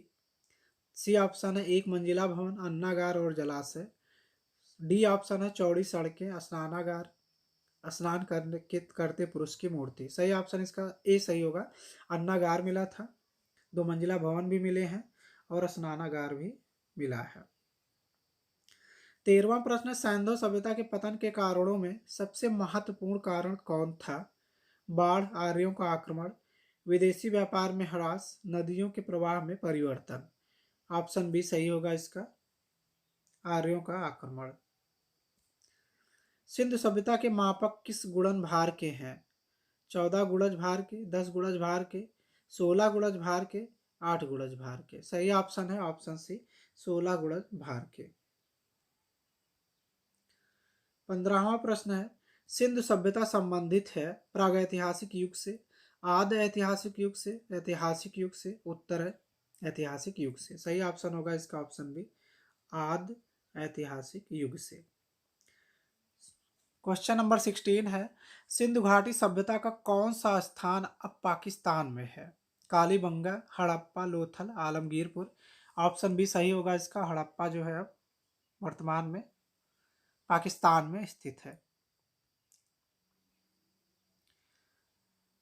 सी ऑप्शन है 1 मंजिला भवन, अन्नागार और जलाशय। डी ऑप्शन है चौड़ी सड़कें, स्नानागार, स्नान करते पुरुष की मूर्ति। सही ऑप्शन इसका ए सही होगा, अन्नागार मिला था, 2 मंजिला भवन भी मिले हैं और स्नानागार भी मिला है। 13वां प्रश्न, सैंधव सभ्यता के पतन के कारणों में सबसे महत्वपूर्ण कारण कौन था? बाढ़, आर्यों का आक्रमण, विदेशी व्यापार में ह्रास, नदियों के प्रवाह में परिवर्तन? ऑप्शन बी सही होगा इसका, आर्यों का आक्रमण। सिंधु सभ्यता के मापक किस गुणन भार के हैं? 14 गुणज भार के, 10 गुणज भार के, 16 गुणज भार के, 8 गुणज भार के? सही ऑप्शन है ऑप्शन सी, 16 गुणज भार के। 15वां प्रश्न है, सिंधु सभ्यता संबंधित है प्रागैतिहासिक युग से, आद्य ऐतिहासिक युग से, ऐतिहासिक युग से, उत्तर ऐतिहासिक युग से? सही ऑप्शन होगा इसका ऑप्शन बी, आद्य ऐतिहासिक युग से। क्वेश्चन नंबर 16 है, सिंधु घाटी सभ्यता का कौन सा स्थान अब पाकिस्तान में है? कालीबंगा, हड़प्पा, लोथल, आलमगीरपुर? ऑप्शन बी सही होगा इसका, हड़प्पा जो है अब वर्तमान में पाकिस्तान में स्थित है।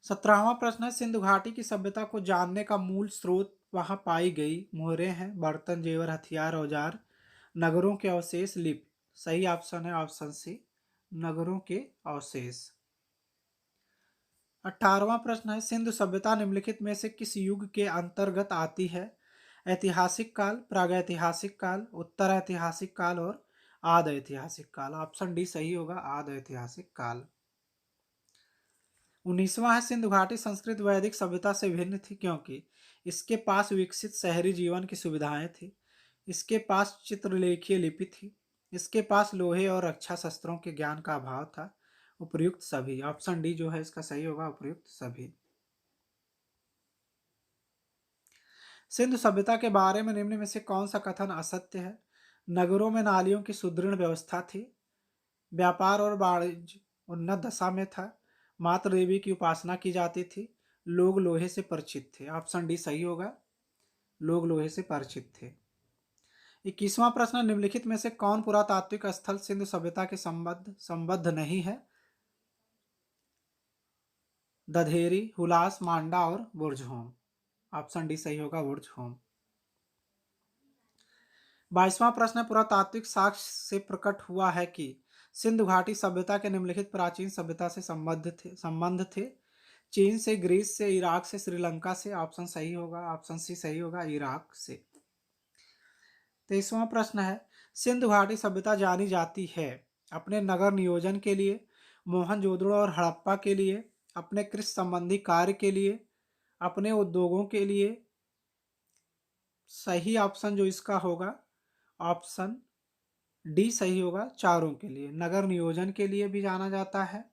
17वां प्रश्न है, सिंधु घाटी की सभ्यता को जानने का मूल स्रोत वहां पाई गई मोहरें हैं, बर्तन, जेवर, हथियार, औजार, नगरों के अवशेष, लिपि। सही ऑप्शन है ऑप्शन सी, नगरों के अवशेष। 18वां प्रश्न है, सिंधु सभ्यता निम्नलिखित में से किस युग के अंतर्गत आती है? ऐतिहासिक काल, प्रागैतिहासिक काल, उत्तर ऐतिहासिक काल और आद ऐतिहासिक काल। ऑप्शन डी सही होगा, आद ऐतिहासिक काल। 19वां है, सिंधु घाटी संस्कृत वैदिक सभ्यता से भिन्न थी क्योंकि इसके पास विकसित शहरी जीवन की सुविधाएं थी, इसके पास चित्रलेखीय लिपि थी, इसके पास लोहे और रक्षा शस्त्रों के ज्ञान का अभाव था। उपयुक्त सभी। ऑप्शन डी जो है इसका सही होगा, उपयुक्त सभी। सिंधु सभ्यता के बारे में निम्न में से कौन सा कथन असत्य है? नगरों में नालियों की सुदृढ़ व्यवस्था थी, व्यापार और वाणिज्य उन्नत दशा में था, मातृ देवी की उपासना की जाती थी, लोग लोहे से परिचित थे। ऑप्शन डी सही होगा, लोग लोहे से परिचित थे। 21वां प्रश्न, निम्नलिखित में से कौन पुरातात्विक स्थल सिंधु सभ्यता के संबद्ध नहीं है? दधेरी, हुलास, मांडा और बुर्जहोम। ऑप्शन डी सही होगा, बुर्जहोम। 22वां प्रश्न, पुरातात्विक साक्ष्य से प्रकट हुआ है कि सिंधु घाटी सभ्यता के निम्नलिखित प्राचीन सभ्यता से संबंध थे? चीन से, ग्रीस से, इराक से, श्रीलंका से। ऑप्शन सही होगा, ऑप्शन सी सही होगा, इराक से। 23वां प्रश्न है, सिंधु घाटी सभ्यता जानी जाती है अपने नगर नियोजन के लिए, मोहनजोदड़ो और हड़प्पा के लिए, अपने कृषि संबंधी कार्य के लिए, अपने उद्योगों के लिए। सही ऑप्शन जो इसका होगा, ऑप्शन डी सही होगा, चारों के लिए। नगर नियोजन के लिए भी जाना जाता है,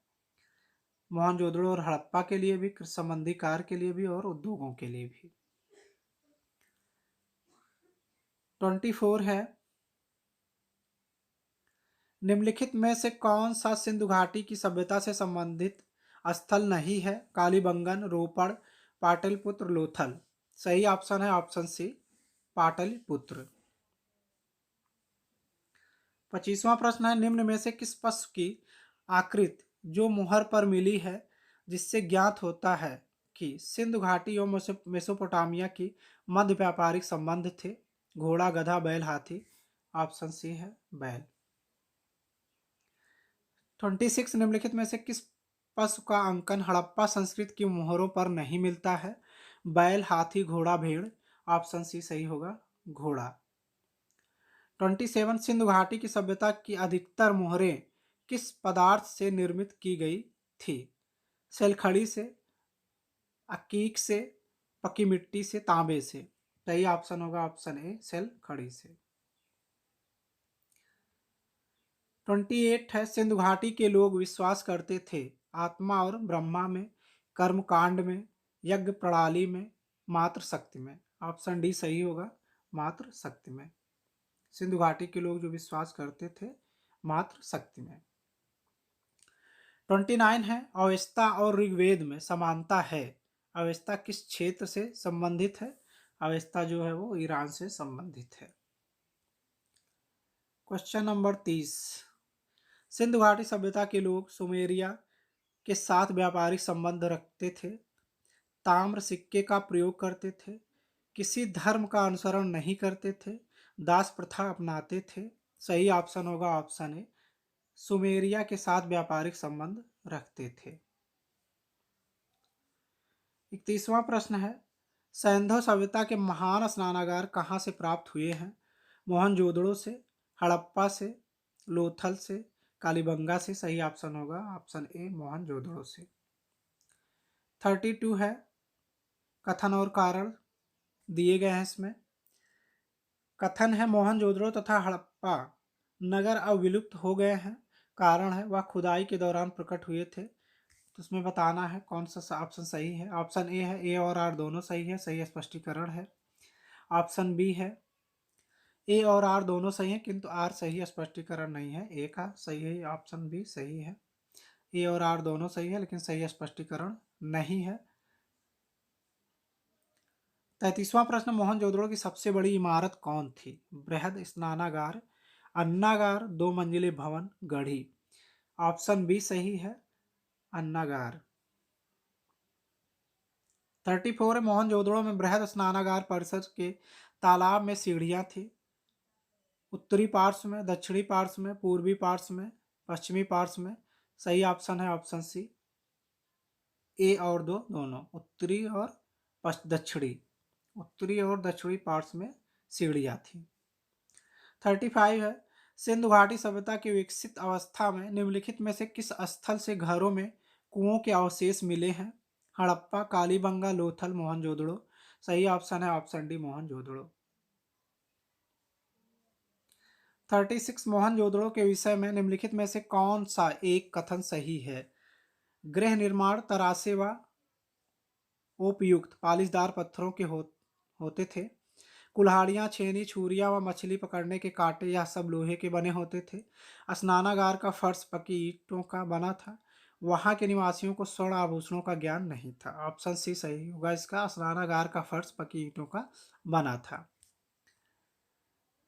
मोहनजोदड़ो और हड़प्पा के लिए भी, कृषि संबंधी कार्य के लिए भी और उद्योगों के लिए भी। 24 है, निम्नलिखित में से कौन सा सिंधु घाटी की सभ्यता से संबंधित स्थल नहीं है? कालीबंगन, रोपड़, पाटलिपुत्र, लोथल। सही ऑप्शन है ऑप्शन सी, पाटलिपुत्र। 25वां प्रश्न है, निम्न में से किस पशु की आकृति जो मुहर पर मिली है जिससे ज्ञात होता है कि सिंधु घाटी और मेसोपोटामिया की मध्य व्यापारिक संबंध थे? घोड़ा, गधा, बैल, हाथी। ऑप्शन सी है बैल। 26, निम्नलिखित में से किस पशु का अंकन हड़प्पा संस्कृति की मोहरों पर नहीं मिलता है? बैल, हाथी, घोड़ा, भेड़। ऑप्शन सी सही होगा, घोड़ा। 27, सिंधु घाटी की सभ्यता की अधिकतर मोहरें किस पदार्थ से निर्मित की गई थी? सेलखड़ी से, अकीक से, पक्की मिट्टी से, तांबे से। सही ऑप्शन होगा ऑप्शन ए, सेलखड़ी से। 28 है, सिंधु घाटी के लोग विश्वास करते थे आत्मा और ब्रह्मा में, कर्म कांड में, यज्ञ प्रणाली में, मात्र शक्ति में। ऑप्शन डी सही होगा, मात्र शक्ति में। सिंधु घाटी के लोग जो विश्वास करते थे मात्र शक्ति में। 29 है, अवेस्ता और ऋग्वेद में समानता है। अवेस्ता किस क्षेत्र से संबंधित है? अवेस्ता जो है वो ईरान से संबंधित है। क्वेश्चन नंबर 30, सिंधु घाटी सभ्यता के लोग सुमेरिया के साथ व्यापारिक संबंध रखते थे, ताम्र सिक्के का प्रयोग करते थे, किसी धर्म का अनुसरण नहीं करते थे, दास प्रथा अपनाते थे। सही ऑप्शन होगा ऑप्शन ए, सुमेरिया के साथ व्यापारिक संबंध रखते थे। 31वां प्रश्न है, सैंधव सभ्यता के महान स्नानागार कहाँ से प्राप्त हुए हैं? मोहनजोदड़ो से, हड़प्पा से, लोथल से, कालीबंगा से। सही ऑप्शन होगा ऑप्शन ए, मोहनजोदड़ो से। 32 है, कथन और कारण दिए गए हैं इसमें। कथन है, मोहनजोदड़ो तथा हड़प्पा नगर अब विलुप्त हो गए हैं, कारण है वह खुदाई के दौरान प्रकट हुए थे। तो उसमें बताना है कौन सा ऑप्शन सही है। ऑप्शन ए है, ए और आर दोनों सही है, सही स्पष्टीकरण है। ऑप्शन बी है, ए और आर दोनों सही है किंतु आर सही स्पष्टीकरण नहीं है, ए का सही है। ऑप्शन बी सही है, ए और आर दोनों सही है लेकिन सही स्पष्टीकरण नहीं है। 33वां प्रश्न, मोहनजोदड़ो की सबसे बड़ी इमारत कौन थी? बृहद स्नानागार, अन्नागार, दो मंजिले भवन, गढ़ी। ऑप्शन बी सही है, अन्नागार। 34 है, मोहनजोदड़ो में बृहद स्नानागार परिसर के तालाब में सीढ़ियां थी। उत्तरी पार्श्व में, दक्षिणी पार्श्व में, पूर्वी पार्श्व में, पश्चिमी पार्श्व में। सही ऑप्शन है ऑप्शन सी, ए और दो दोनों, उत्तरी और दक्षिणी, उत्तरी और दक्षिणी पार्श्व में सीढ़ियां थी। 35 है, सिंधु घाटी सभ्यता की विकसित अवस्था में निम्नलिखित में से किस स्थल से घरों में कुओं के अवशेष मिले हैं? हड़प्पा, कालीबंगा, लोथल, मोहनजोदड़ो। सही ऑप्शन है ऑप्शन डी, मोहनजोदड़ो। 36, मोहनजोदड़ो के विषय में निम्नलिखित में से कौन सा एक कथन सही है? गृह निर्माण तरासे व उपयुक्त पालिशदार पत्थरों के होते थे। कुल्हाड़ियाँ, छेनी, छुरियाँ व मछली पकड़ने के कांटे यह सब लोहे के बने होते थे। स्नानागार का फर्श पक्की ईंटों का बना था। वहाँ के निवासियों को स्वर्ण आभूषणों का ज्ञान नहीं था। ऑप्शन सी सही होगा इसका, स्नानागार का फर्श पक्की ईंटों का बना था।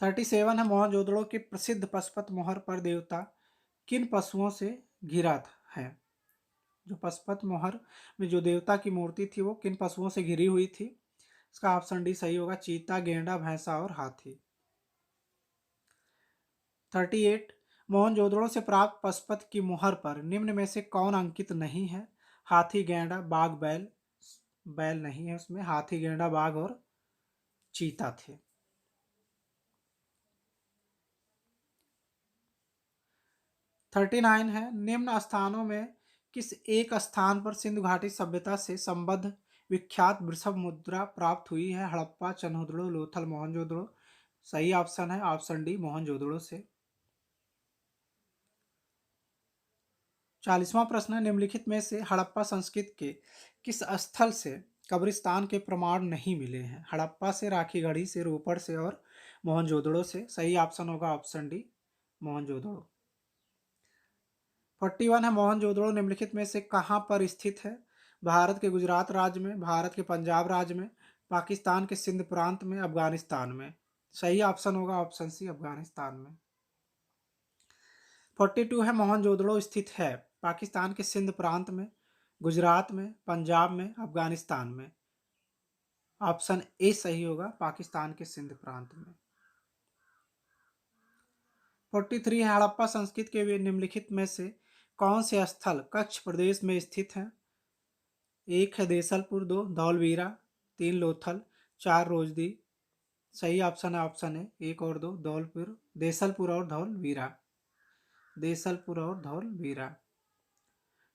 37 है, मोहनजोदड़ो के प्रसिद्ध पशुपत मोहर पर देवता किन पशुओं से घिरा है? जो पशुपत मोहर में जो देवता की मूर्ति थी वो किन पशुओं से घिरी हुई थी? इसका ऑप्शन डी सही होगा, चीता, गेंडा, भैंसा और हाथी। 38, मोहनजोदड़ो से प्राप्त पशुपत की मुहर पर निम्न में से कौन अंकित नहीं है? हाथी, गेंडा, बाघ, बैल। बैल नहीं है उसमें, हाथी, गेंडा, बाघ और चीता थे। 39 है, निम्न स्थानों में किस एक स्थान पर सिंधु घाटी सभ्यता से संबद्ध विख्यात वृषभ मुद्रा प्राप्त हुई है? हड़प्पा, चन्होदड़ो, लोथल, मोहनजोदड़ो। सही ऑप्शन है ऑप्शन डी, मोहनजोदड़ो से। 40वां प्रश्न है, निम्नलिखित में से हड़प्पा संस्कृति के किस स्थल से कब्रिस्तान के प्रमाण नहीं मिले हैं? हड़प्पा से, राखीगढ़ी से, रोपड़ से और मोहनजोदड़ो से। सही ऑप्शन होगा ऑप्शन डी, मोहनजोदड़ो। 41 है, मोहनजोदड़ो निम्नलिखित में से कहाँ पर स्थित है? भारत के गुजरात राज्य में, भारत के पंजाब राज्य में, पाकिस्तान के सिंध प्रांत में, अफगानिस्तान में। सही ऑप्शन होगा ऑप्शन सी, अफगानिस्तान में। 42 है, मोहनजोदड़ो स्थित है पाकिस्तान के सिंध प्रांत में, गुजरात में, पंजाब में, अफगानिस्तान में। ऑप्शन ए सही होगा, पाकिस्तान के सिंध प्रांत में। 43 है, हड़प्पा संस्कृति के निम्नलिखित में से कौन से स्थल कच्छ प्रदेश में स्थित हैं? 1 है देसलपुर, 2 धौलवीरा, 3 लोथल, 4 रोजदी। सही ऑप्शन है ऑप्शन है 1 और 2, धौलपुर, देसलपुर और धौलवीरा, देसलपुर और धौलवीरा।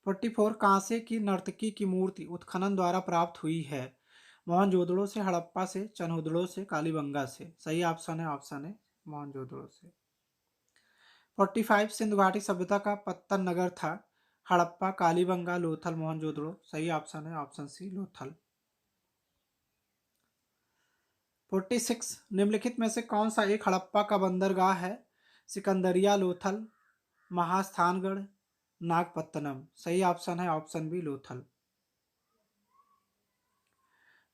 44, कांसे की नर्तकी की मूर्ति उत्खनन द्वारा प्राप्त हुई है? मोहनजोदड़ो से, हड़प्पा से, चन्होदड़ो से, कालीबंगा से। सही ऑप्शन है मोहनजोदड़ो से। 45, सिंधु घाटी सभ्यता का पत्तन नगर था? हड़प्पा, कालीबंगा, लोथल, मोहनजोदड़ो। सही ऑप्शन है ऑप्शन सी, लोथल। 46, निम्नलिखित में से कौन सा एक हड़प्पा का बंदरगाह है? सिकंदरिया, लोथल, महास्थानगढ़, नागपत्तनम। सही ऑप्शन है ऑप्शन बी, लोथल।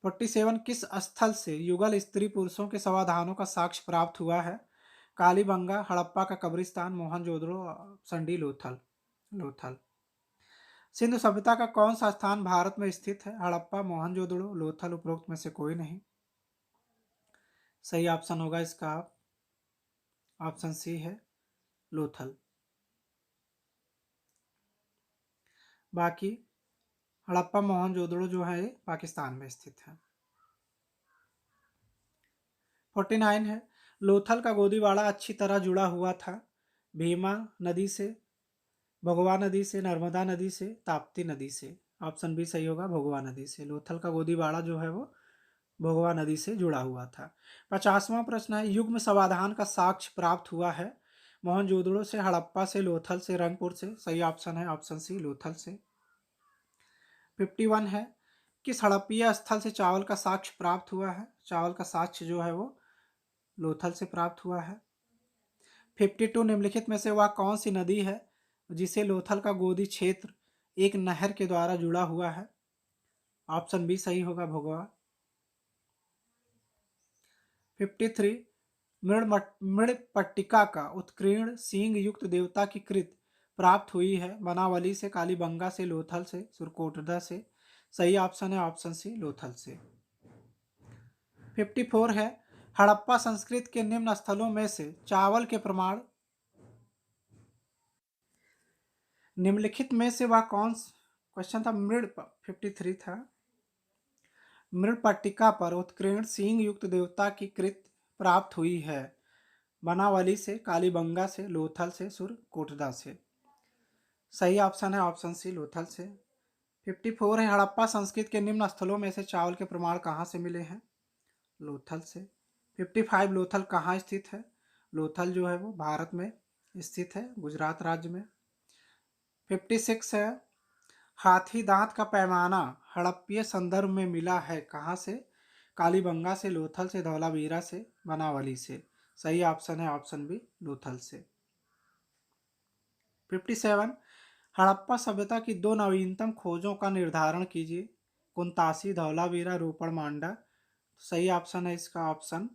47, किस स्थल से युगल स्त्री पुरुषों के समाधानों का साक्ष्य प्राप्त हुआ है? कालीबंगा, हड़प्पा का कब्रिस्तान, मोहनजोदड़ो, ऑप्शन डी, लोथल, लोथल। सिंधु सभ्यता का कौन सा स्थान भारत में स्थित है? हड़प्पा, मोहनजोदड़ो, लोथल, उपरोक्त में से कोई नहीं। सही ऑप्शन होगा इसका ऑप्शन सी है, लोथल। बाकी हड़प्पा, मोहनजोदड़ो जो है पाकिस्तान में स्थित है। 49 है, लोथल का गोदीवाड़ा अच्छी तरह जुड़ा हुआ था भीमा नदी से, भगवा नदी से, नर्मदा नदी से, ताप्ती नदी से। ऑप्शन बी सही होगा, भगवा नदी से। लोथल का गोदीवाड़ा जो है वो भगवा नदी से जुड़ा हुआ था। 50वां प्रश्न है, युग्म समाधान का साक्ष्य प्राप्त हुआ है? मोहनजोदड़ो से, हड़प्पा से, लोथल से, रंगपुर से। सही ऑप्शन है ऑप्शन सी, लोथल से। 51 है, किस हड़प्पीय स्थल से चावल का साक्ष्य प्राप्त हुआ है? चावल का साक्ष्य जो है वो लोथल से प्राप्त हुआ है। 52, निम्नलिखित में से वह कौन सी नदी है जिसे लोथल का गोदी क्षेत्र एक नहर के द्वारा जुड़ा हुआ है? ऑप्शन बी सही होगा, भगवा। 53, मृणपट्टिका का उत्कीर्ण सींग युक्त देवता की कृत प्राप्त हुई है? बनावली से, कालीबंगा से, लोथल से, सुरकोटदा से। सही ऑप्शन है ऑप्शन सी लोथल से। 54 है, हड़प्पा संस्कृति के निम्न स्थलों में से चावल के प्रमाण निम्नलिखित में से वह कौन, क्वेश्चन था मृड, 53 था, मृणपट्टिका पर उत्कीर्ण सींग युक्त देवता की कृत प्राप्त हुई है। बनावली से, कालीबंगा से, लोथल से, सुरकोटदा से। सही ऑप्शन है ऑप्शन सी लोथल से। 54 है, हड़प्पा संस्कृति के निम्न स्थलों में से चावल के प्रमाण कहाँ से मिले हैं? लोथल से। 55 लोथल कहाँ स्थित है? लोथल जो है वो भारत में स्थित है, गुजरात राज्य में। 56 है, हाथी दांत का पैमाना हड़प्पीय संदर्भ में मिला है कहाँ से? कालीबंगा से, लोथल से, धौलावीरा से, बनावली से। सही ऑप्शन है ऑप्शन बी लोथल से। 57 हड़प्पा सभ्यता की दो नवीनतम खोजों का निर्धारण कीजिए। कुंतासी, धौलावीरा, रोपड़, मांडा। सही ऑप्शन है इसका ऑप्शन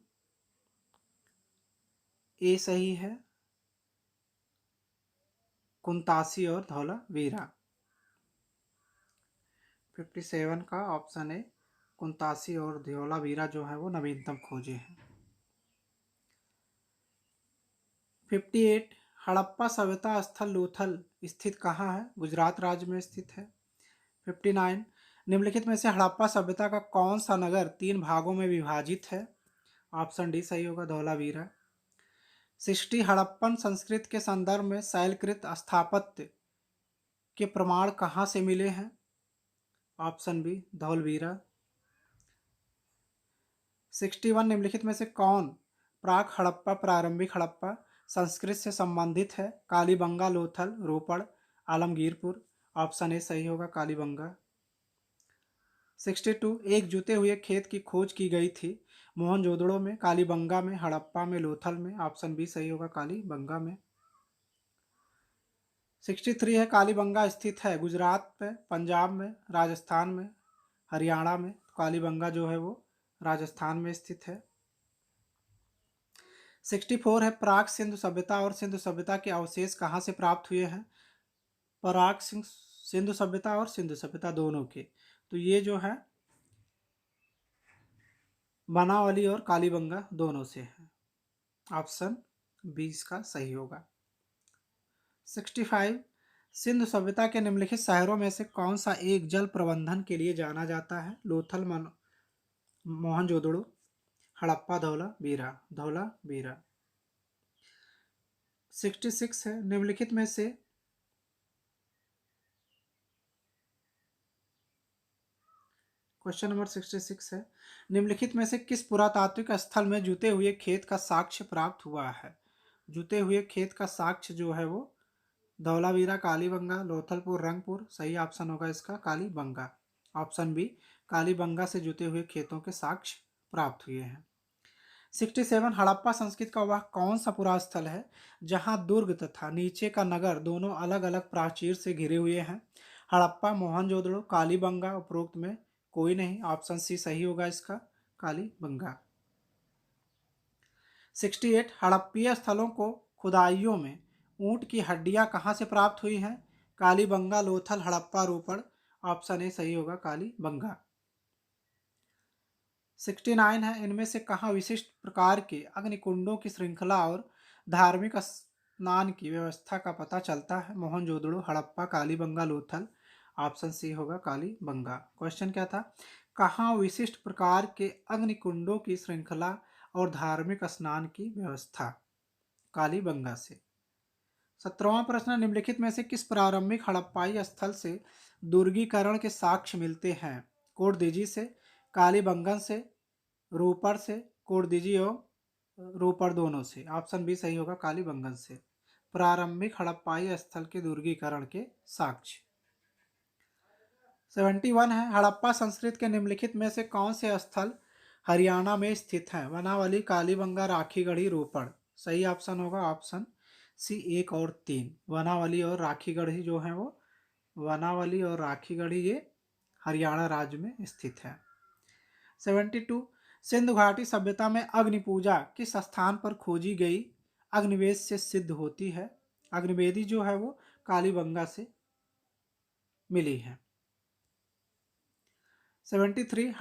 ए सही है, कुंतासी और धौलावीरा। 57 का ऑप्शन है कुंतासी और धौलावीरा जो है वो नवीनतम खोजे हैं। 58 हड़प्पा सभ्यता स्थल लोथल स्थित कहाँ है? गुजरात राज्य में स्थित है। 59 निम्नलिखित में से हड़प्पा सभ्यता का कौन सा नगर 3 भागों में विभाजित है? ऑप्शन डी सही होगा, धौलावीरा। 60 हड़प्पन संस्कृति के संदर्भ में शैलकृत स्थापत्य के प्रमाण कहाँ से मिले हैं? Option B धौलवीरा। 61 निम्नलिखित में से कौन प्राक हड़प्पा, प्रारंभिक हड़प्पा संस्कृत से संबंधित है? कालीबंगा, लोथल, रोपड़, आलमगीरपुर। ऑप्शन ए सही होगा, कालीबंगा। 62 एक जुते हुए खेत की खोज की गई थी मोहनजोदड़ो में, कालीबंगा में, हड़प्पा में, लोथल में। ऑप्शन बी सही होगा, कालीबंगा में। 63 है, कालीबंगा स्थित है गुजरात में, पंजाब में, राजस्थान में, हरियाणा में। कालीबंगा जो है वो राजस्थान में स्थित है। 64 है, प्राक सिंधु सभ्यता और सिंधु सभ्यता के अवशेष कहाँ से प्राप्त हुए हैं? प्राक सिंधु सभ्यता और सिंधु सभ्यता दोनों के, तो ये जो है बनावली और कालीबंगा दोनों से है। ऑप्शन बी इसका सही होगा। 65 सिंधु सभ्यता के निम्नलिखित शहरों में से कौन सा एक जल प्रबंधन के लिए जाना जाता है? लोथल, मोहनजोदड़ो, हड़प्पा, धौलावीरा। धौलावीरा। 66 है, निम्नलिखित में से क्वेश्चन नंबर 66 है, निम्नलिखित में से किस पुरातात्विक स्थल में जुते हुए खेत का साक्ष्य प्राप्त हुआ है? जुते हुए खेत का साक्ष्य जो है वो धौलावीरा, कालीबंगा, लोथलपुर, रंगपुर। सही ऑप्शन होगा इसका कालीबंगा। ऑप्शन बी कालीबंगा से जुते हुए खेतों के साक्ष्य प्राप्त हुए हैं। 67 हड़प्पा संस्कृति का वह कौन सा पुरा स्थल है जहां दुर्ग तथा नीचे का नगर दोनों अलग अलग प्राचीर से घिरे हुए हैं? हड़प्पा, मोहनजोदड़ो, कालीबंगा। उपरोक्त में कोई नहीं। ऑप्शन सी सही होगा इसका, कालीबंगा। 68 हड़प्पीय स्थलों को खुदाइयों में ऊंट की हड्डियां कहाँ से प्राप्त हुई हैं? कालीबंगा, लोथल, हड़प्पा, रोपड़। ऑप्शन ए सही होगा, कालीबंगा। 69 है, इनमें से कहाँ विशिष्ट प्रकार के अग्निकुंडों की श्रृंखला और धार्मिक स्नान की व्यवस्था का पता चलता है? मोहनजोदड़ो, हड़प्पा, कालीबंगा, लोथल। ऑप्शन सी होगा, कालीबंगा। क्वेश्चन क्या था? कहाँ विशिष्ट प्रकार के अग्निकुंडों की श्रृंखला और धार्मिक स्नान की व्यवस्था? कालीबंगा से। 17वां प्रश्न, निम्नलिखित में से किस प्रारंभिक हड़प्पाई स्थल से दुर्गीकरण के साक्ष्य मिलते हैं? कोटदीजी से, कालीबंगन से, रोपड़ से, कोटदीजी और रोपड़ दोनों से। ऑप्शन बी सही होगा, कालीबंगन से। प्रारंभिक हड़प्पाई स्थल के दुर्गीकरण के साक्ष्य। 71 है, हड़प्पा संस्कृति के निम्नलिखित में से कौन से स्थल हरियाणा में स्थित हैं? वनावली, कालीबंगा, राखीगढ़ी, रोपड़। सही ऑप्शन होगा ऑप्शन सी 1 और 3। वनावली और राखीगढ़ी जो है वो, वनावली और राखीगढ़ी ये हरियाणा राज्य में स्थित है। 72 सिंधु घाटी सभ्यता में अग्नि पूजा किस स्थान पर खोजी गई अग्निवेद से सिद्ध होती है? अग्निवेदी जो है वो कालीबंगा से मिली है। 73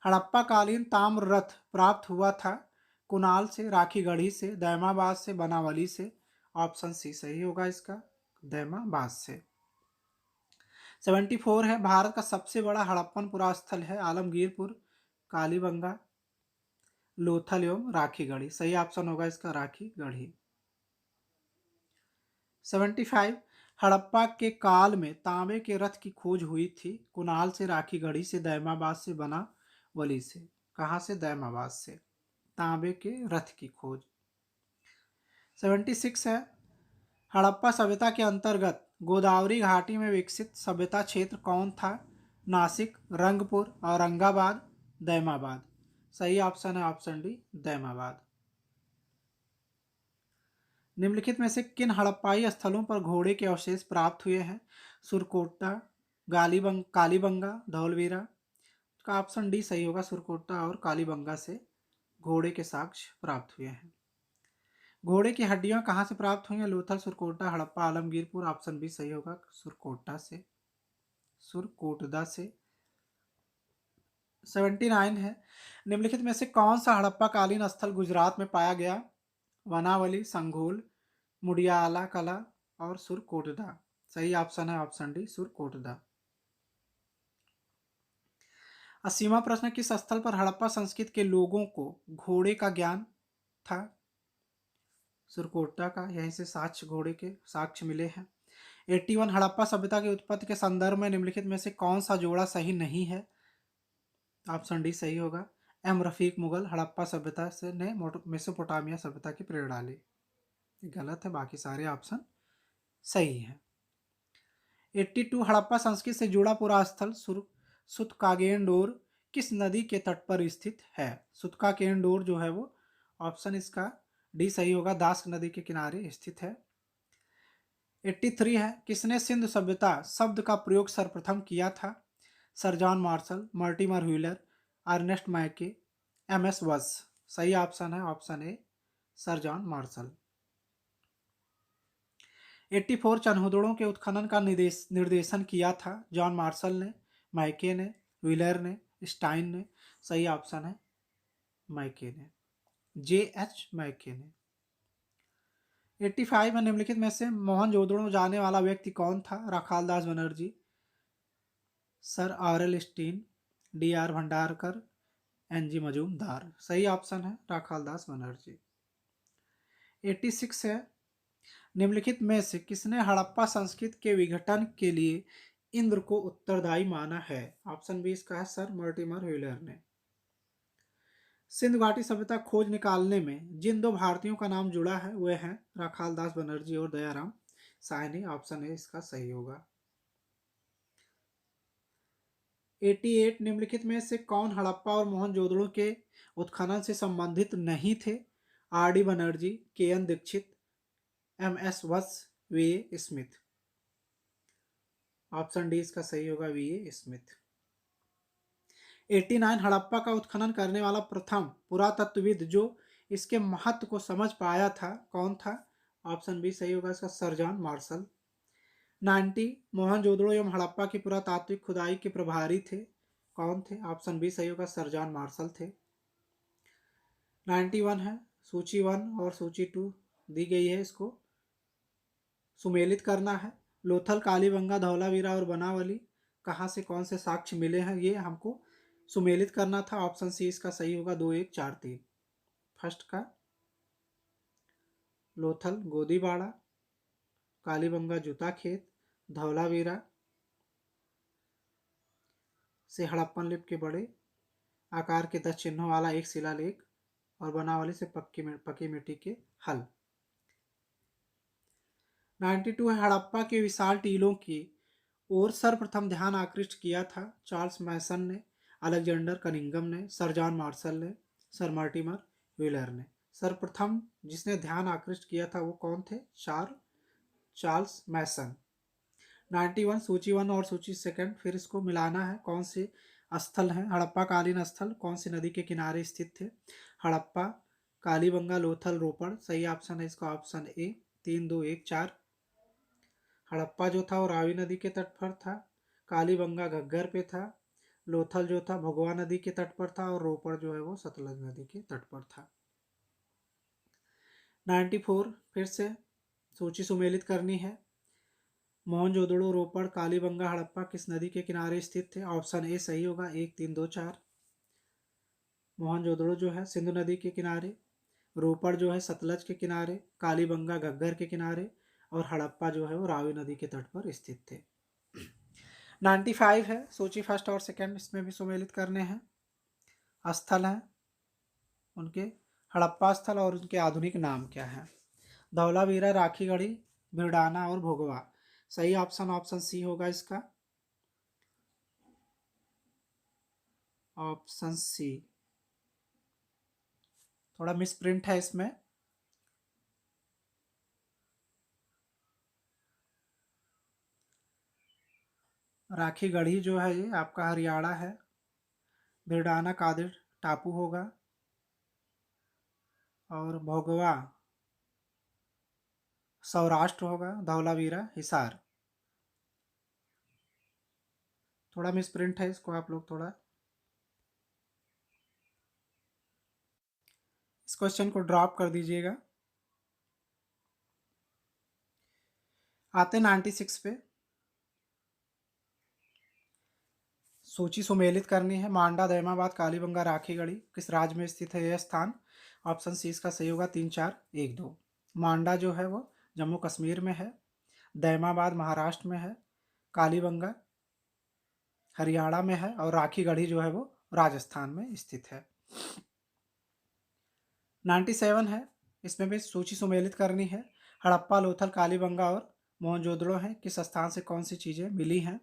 हड़प्पा कालीन ताम्र रथ प्राप्त हुआ था कुणाल से, राखीगढ़ी से, दैमाबाद से, बनावली से। ऑप्शन सी सही होगा इसका, दैमाबाद से। 74 है भारत का सबसे बड़ा हड़प्पन पुरास्थल है आलमगीरपुर, कालीबंगा, लोथल एवं राखीगढ़ी। सही ऑप्शन होगा इसका राखीगढ़ी। 75 हड़प्पा के काल में तांबे के रथ की खोज हुई थी कुणाल से, राखीगढ़ी से, दैमाबाद से, बनावली से। कहाँ से? दैमाबाद से। तांबे के रथ की खोज। 76 है हड़प्पा सभ्यता के अंतर्गत गोदावरी घाटी में विकसित सभ्यता क्षेत्र कौन था? नासिक, रंगपुर, औरंगाबाद, दैमाबाद। सही ऑप्शन है ऑप्शन डी, दैमाबाद। निम्नलिखित में से किन हड़प्पाई स्थलों पर घोड़े के अवशेष प्राप्त हुए हैं? सुरकोटा, कालीबंगा, धौलवीरा। का ऑप्शन डी सही होगा, सुरकोटा और कालीबंगा से घोड़े के साक्ष्य प्राप्त हुए हैं। घोड़े की हड्डियां कहाँ से प्राप्त हुई हैं? लोथल, सुरकोटा, हड़प्पा, आलमगीरपुर। ऑप्शन बी सही होगा, सुरकोटा से, सुरकोटदा से। 79 है निम्नलिखित में से कौन सा हड़प्पा कालीन स्थल गुजरात में पाया गया? वनावली, संघोल, मुडियाला कला और सुरकोटदा। सही ऑप्शन है ऑप्शन डी, सुरकोटदा। 80वां प्रश्न, किस स्थल पर हड़प्पा संस्कृति के लोगों को घोड़े का ज्ञान था? सुरकोटा का, यहीं से साक्ष्य घोड़े के साक्ष्य मिले हैं। 81 हड़प्पा सभ्यता की उत्पत्ति के संदर्भ में निम्नलिखित में से कौन सा जोड़ा सही नहीं है? ऑप्शन डी सही होगा, एम रफीक मुगल हड़प्पा सभ्यता से ने मेसोपोटामिया सभ्यता की प्रेरणा ली। गलत है, बाकी सारे ऑप्शन सही है। 82 हड़प्पा संस्कृति से जुड़ा पूरा स्थल सुतकागेंडोर किस नदी के तट पर स्थित है? सुतकागेंडोर जो है वो ऑप्शन इसका डी सही होगा, दास्क नदी के किनारे स्थित है। 83 है किसने सिंधु सभ्यता शब्द का प्रयोग सर्वप्रथम किया था? Sir John Marshall, Mortimer Wheeler, Ernest Mackay, M S Vats. सही ऑप्शन है option A, sir John Marshall. 84 Chanhudaro के उत्खनन का निर्देशन किया था जॉन मार्शल ने, मैके ने, व्हीलर ने, स्टाइन ने। सही ऑप्शन है मैके ने, जे एच मैके ने। 85 में निम्नलिखित में से मोहनजोदड़ो जाने वाला व्यक्ति कौन था? Rakhaldas Banerjee, sir RL Stein, D R Bhandarkar, N G Majumdar. सही ऑप्शन है राखालदास बनर्जी। 86 है निम्नलिखित में से किसने हड़प्पा संस्कृति के विघटन के लिए इंद्र को उत्तरदायी माना है? ऑप्शन बी इसका है सर मर्टिमर व्हीलर ने। सिंधु घाटी सभ्यता खोज निकालने में जिन दो भारतीयों का नाम जुड़ा है वे हैं राखालदास बनर्जी और दयाराम साहनी। ऑप्शन ए इसका सही होगा। 88 निम्नलिखित में से कौन हड़प्पा और मोहनजोदड़ो के उत्खनन से संबंधित नहीं थे? Are D Banerjee, K N Dikshit, M S Vats, V A Smith. Option D इसका सही होगा, वी ए स्मिथ। 89 हड़प्पा का उत्खनन करने वाला प्रथम पुरातत्वविद जो इसके महत्व को समझ पाया था कौन था? ऑप्शन बी सही होगा इसका, सर जॉन मार्शल। 90 मोहनजोदड़ो एवं हड़प्पा की पुरातात्विक खुदाई के प्रभारी थे कौन थे? ऑप्शन बी सही होगा, सर जॉन मार्शल थे। 91 है सूची 1 और सूची 2 दी गई है, इसको सुमेलित करना है। लोथल, कालीबंगा, धौलावीरा और बनावली कहाँ से कौन से साक्ष्य मिले हैं ये हमको सुमेलित करना था। ऑप्शन सी इसका सही होगा, 2 1 4 3। फर्स्ट का लोथल गोदीबाड़ा, कालीबंगा जूता खेत, धौलावीरा से हड़प्पन लिपि के बड़े आकार के 10 चिन्हों वाला एक शिलालेख और बनावली से पक्की मिट्टी के हल। 92 है हड़प्पा के विशाल टीलों की ओर सर्वप्रथम ध्यान आकृष्ट किया था चार्ल्स मैसन ने, अलेक्जेंडर कनिंगम ने, सर जॉन मार्शल ने, सर मर्टिमर व्हीलर ने। सर्वप्रथम जिसने ध्यान आकृष्ट किया था वो कौन थे? चार्ल्स मैसन। 91 सूची 1 और सूची 2 फिर इसको मिलाना है। कौन से स्थल हैं हड़प्पा कालीन स्थल, कौन सी नदी के किनारे स्थित थे? हड़प्पा, कालीबंगा, लोथल, रोपड़। सही ऑप्शन है इसका ऑप्शन ए, 3 2 1 4। हड़प्पा जो था वो रावी नदी के तट पर था, कालीबंगा घग्गर पे था, लोथल जो था भगवा नदी के तट पर था और रोपड़ जो है वो सतलज नदी के तट पर था। 94 फिर से सूची सुमेलित करनी है। मोहनजोदड़ो, रोपड़, कालीबंगा, हड़प्पा किस नदी के किनारे स्थित थे? ऑप्शन ए सही होगा, 1 3 2 4। मोहनजोदड़ो जो है सिंधु नदी के किनारे, रोपड़ जो है सतलज के किनारे, कालीबंगा घग्गर के किनारे और हड़प्पा जो है वो रावी नदी के तट पर स्थित थे। 95 है सूची फर्स्ट और सेकंड, इसमें भी सुमेलित करने हैं। स्थल हैं उनके, हड़प्पा स्थल और उनके आधुनिक नाम क्या है? धौलावीरा, राखीगढ़ी, भिड़ाना और भोगवा। सही ऑप्शन ऑप्शन सी होगा इसका, ऑप्शन सी। थोड़ा मिस प्रिंट है इसमें। राखीगढ़ी जो है ये आपका हरियाणा है, भिड़ाना कादिर टापू होगा और भोगवा सौराष्ट्र होगा, धौलावीरा हिसार। थोड़ा मिस प्रिंट है, इसको आप लोग थोड़ा इस क्वेश्चन को ड्रॉप कर दीजिएगा। आते 96 पे, सूची सुमेलित करनी है। मांडा, दैमाबाद, कालीबंगा, राखीगढ़ी किस राज्य में स्थित है यह स्थान? ऑप्शन सी इसका सही होगा, 3 4 1 2। मांडा जो है वो जम्मू कश्मीर में है, दैमाबाद महाराष्ट्र में है, कालीबंगा हरियाणा में है और राखीगढ़ी जो है वो राजस्थान में स्थित है। 97 है, इसमें भी सूची सुमेलित करनी है। हड़प्पा, लोथल, कालीबंगा और मोहनजोदड़ो हैं, किस स्थान से कौन सी चीज़ें मिली हैं,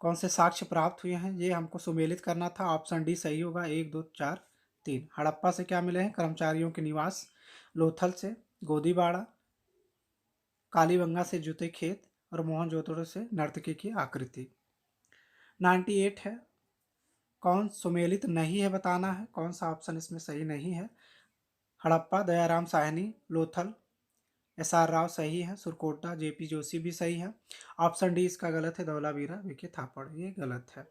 कौन से साक्ष्य प्राप्त हुए हैं, ये हमको सुमेलित करना था। ऑप्शन डी सही होगा, 1 2 4 3। हड़प्पा से क्या मिले हैं? कर्मचारियों के निवास, लोथल से गोदीबाड़ा, कालीबंगा से जूते खेत और मोहनजोदड़ो से नर्तकी की आकृति। 98 है, कौन सुमेलित नहीं है बताना है, कौन सा ऑप्शन इसमें सही नहीं है। हड़प्पा दयाराम साहनी, लोथल एस आर राव सही है, सुरकोटा जेपी जोशी भी सही है। ऑप्शन डी इसका गलत है, धौलावीरा विखे थापड़, ये गलत है।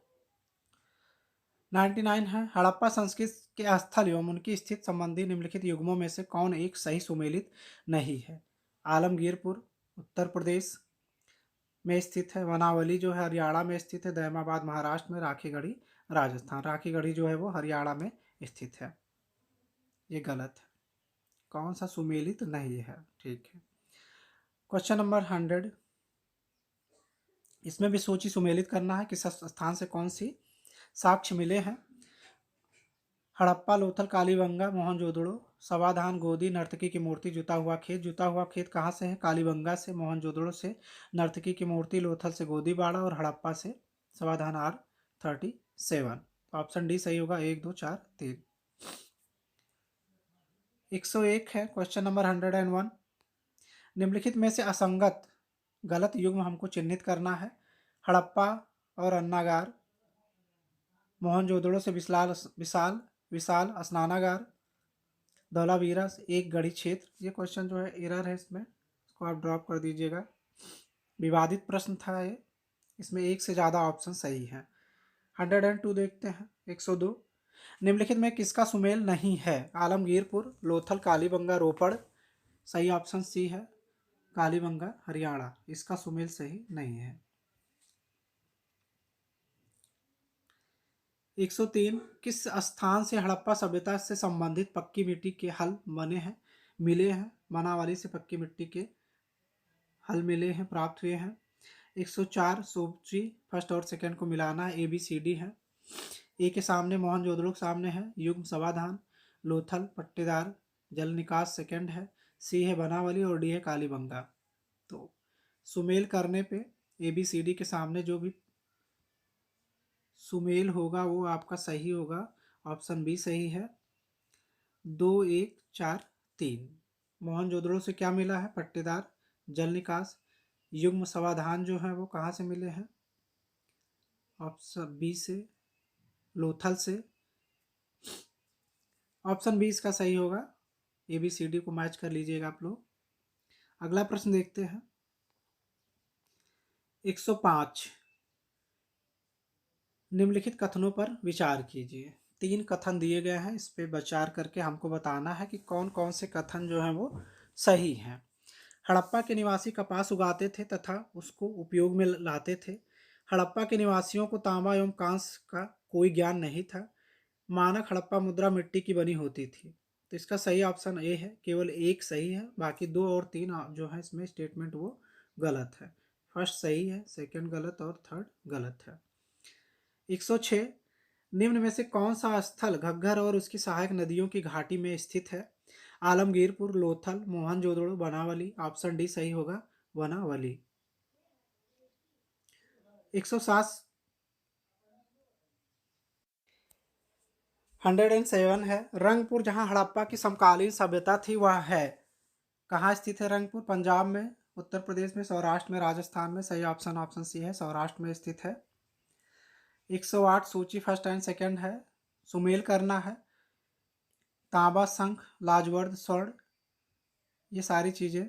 99 है, हड़प्पा संस्कृति के स्थल एवं उनकी स्थित संबंधी निम्नलिखित युग्मों में से कौन एक सही सुमेलित नहीं है? आलमगीरपुर उत्तर प्रदेश में स्थित है, वनावली जो है हरियाणा में स्थित है, दैमाबाद महाराष्ट्र में, राखीगढ़ी राजस्थान। राखीगढ़ी जो है वो हरियाणा में स्थित है, ये गलत है। कौन सा सुमेलित नहीं है? ठीक है। क्वेश्चन नंबर 100, इसमें भी सूची सुमेलित करना है, किस स्थान से कौन सी साक्ष्य मिले हैं। हड़प्पा, लोथल, कालीबंगा, मोहनजोदड़ो, समाधान, गोदी, नर्तकी की मूर्ति, जुता हुआ खेत। जुता हुआ खेत कहाँ से है? कालीबंगा से, मोहनजोदड़ो से नर्तकी की मूर्ति, लोथल से गोदीबाड़ा और हड़प्पा से समाधान R37। ऑप्शन डी सही होगा, 1 2 4 3। 101 है, क्वेश्चन नंबर 101, निम्नलिखित में से असंगत गलत युग्म हमको चिन्हित करना है। हड़प्पा और अन्नागार, मोहनजोदड़ो से विशाल विशाल विशाल स्नानागार, धौलावीरा से एक गढ़ी क्षेत्र। ये क्वेश्चन जो है एरर है, इसको आप ड्रॉप कर दीजिएगा। विवादित प्रश्न था ये, इसमें एक से ज़्यादा ऑप्शन सही है। 102 देखते हैं। 102, निम्नलिखित में किसका सुमेल नहीं है? आलमगीरपुर, लोथल, कालीबंगा, रोपड़। सही ऑप्शन सी है, कालीबंगा हरियाणा, इसका सुमेल सही नहीं है। 103, किस स्थान से हड़प्पा सभ्यता से संबंधित पक्की मिट्टी के हल बने हैं मिले हैं? मनावाली से पक्की मिट्टी के हल मिले हैं, प्राप्त हुए हैं। 104, सूची फर्स्ट और सेकंड को मिलाना है, ABCD है। ए के सामने मोहनजोदड़ो के सामने है युग्म समाधान, लोथल पट्टेदार जल निकास सेकंड है, सी है बनावली और डी है कालीबंगा। तो सुमेल करने पे ABCD के सामने जो भी सुमेल होगा वो आपका सही होगा। ऑप्शन बी सही है, 2 1 4 3। मोहनजोदड़ो से क्या मिला है? पट्टेदार जल निकास। युग्म समाधान जो है वो कहाँ से मिले हैं? ऑप्शन बी से, लोथल से। ऑप्शन बी इसका सही होगा। ABCD को मैच कर लीजिएगा आप लोग। अगला प्रश्न देखते हैं। 105, निम्नलिखित कथनों पर विचार कीजिए। 3 कथन दिए गए हैं, इस पे विचार करके हमको बताना है कि कौन कौन से कथन जो हैं वो सही हैं। हड़प्पा के निवासी कपास उगाते थे तथा उसको उपयोग में लाते थे। हड़प्पा के निवासियों को तांबा एवं कांस्य का कोई ज्ञान नहीं था। मानक हड़प्पा मुद्रा मिट्टी की बनी होती थी। तो इसका सही ऑप्शन ए है, केवल एक सही है, बाकी 2 और 3 जो है इसमें स्टेटमेंट वो गलत है। फर्स्ट सही है, सेकंड गलत और थर्ड गलत है। 106 निम्न में से कौन सा स्थल घग्गर और उसकी सहायक नदियों की घाटी में स्थित है? आलमगीरपुर, लोथल, मोहनजोदड़ो, बनावली। ऑप्शन डी सही होगा, बनावली। 107 107 है, रंगपुर जहां हड़प्पा की समकालीन सभ्यता थी वह है। कहाँ स्थित है रंगपुर? पंजाब में, उत्तर प्रदेश में, सौराष्ट्र में, राजस्थान में। सही ऑप्शन ऑप्शन सी है, सौराष्ट्र में स्थित है। 108 सूची फर्स्ट एंड सेकंड है, सुमेल करना है। तांबा, शंख, लाजवर्द, स्वर्ण, ये सारी चीज़ें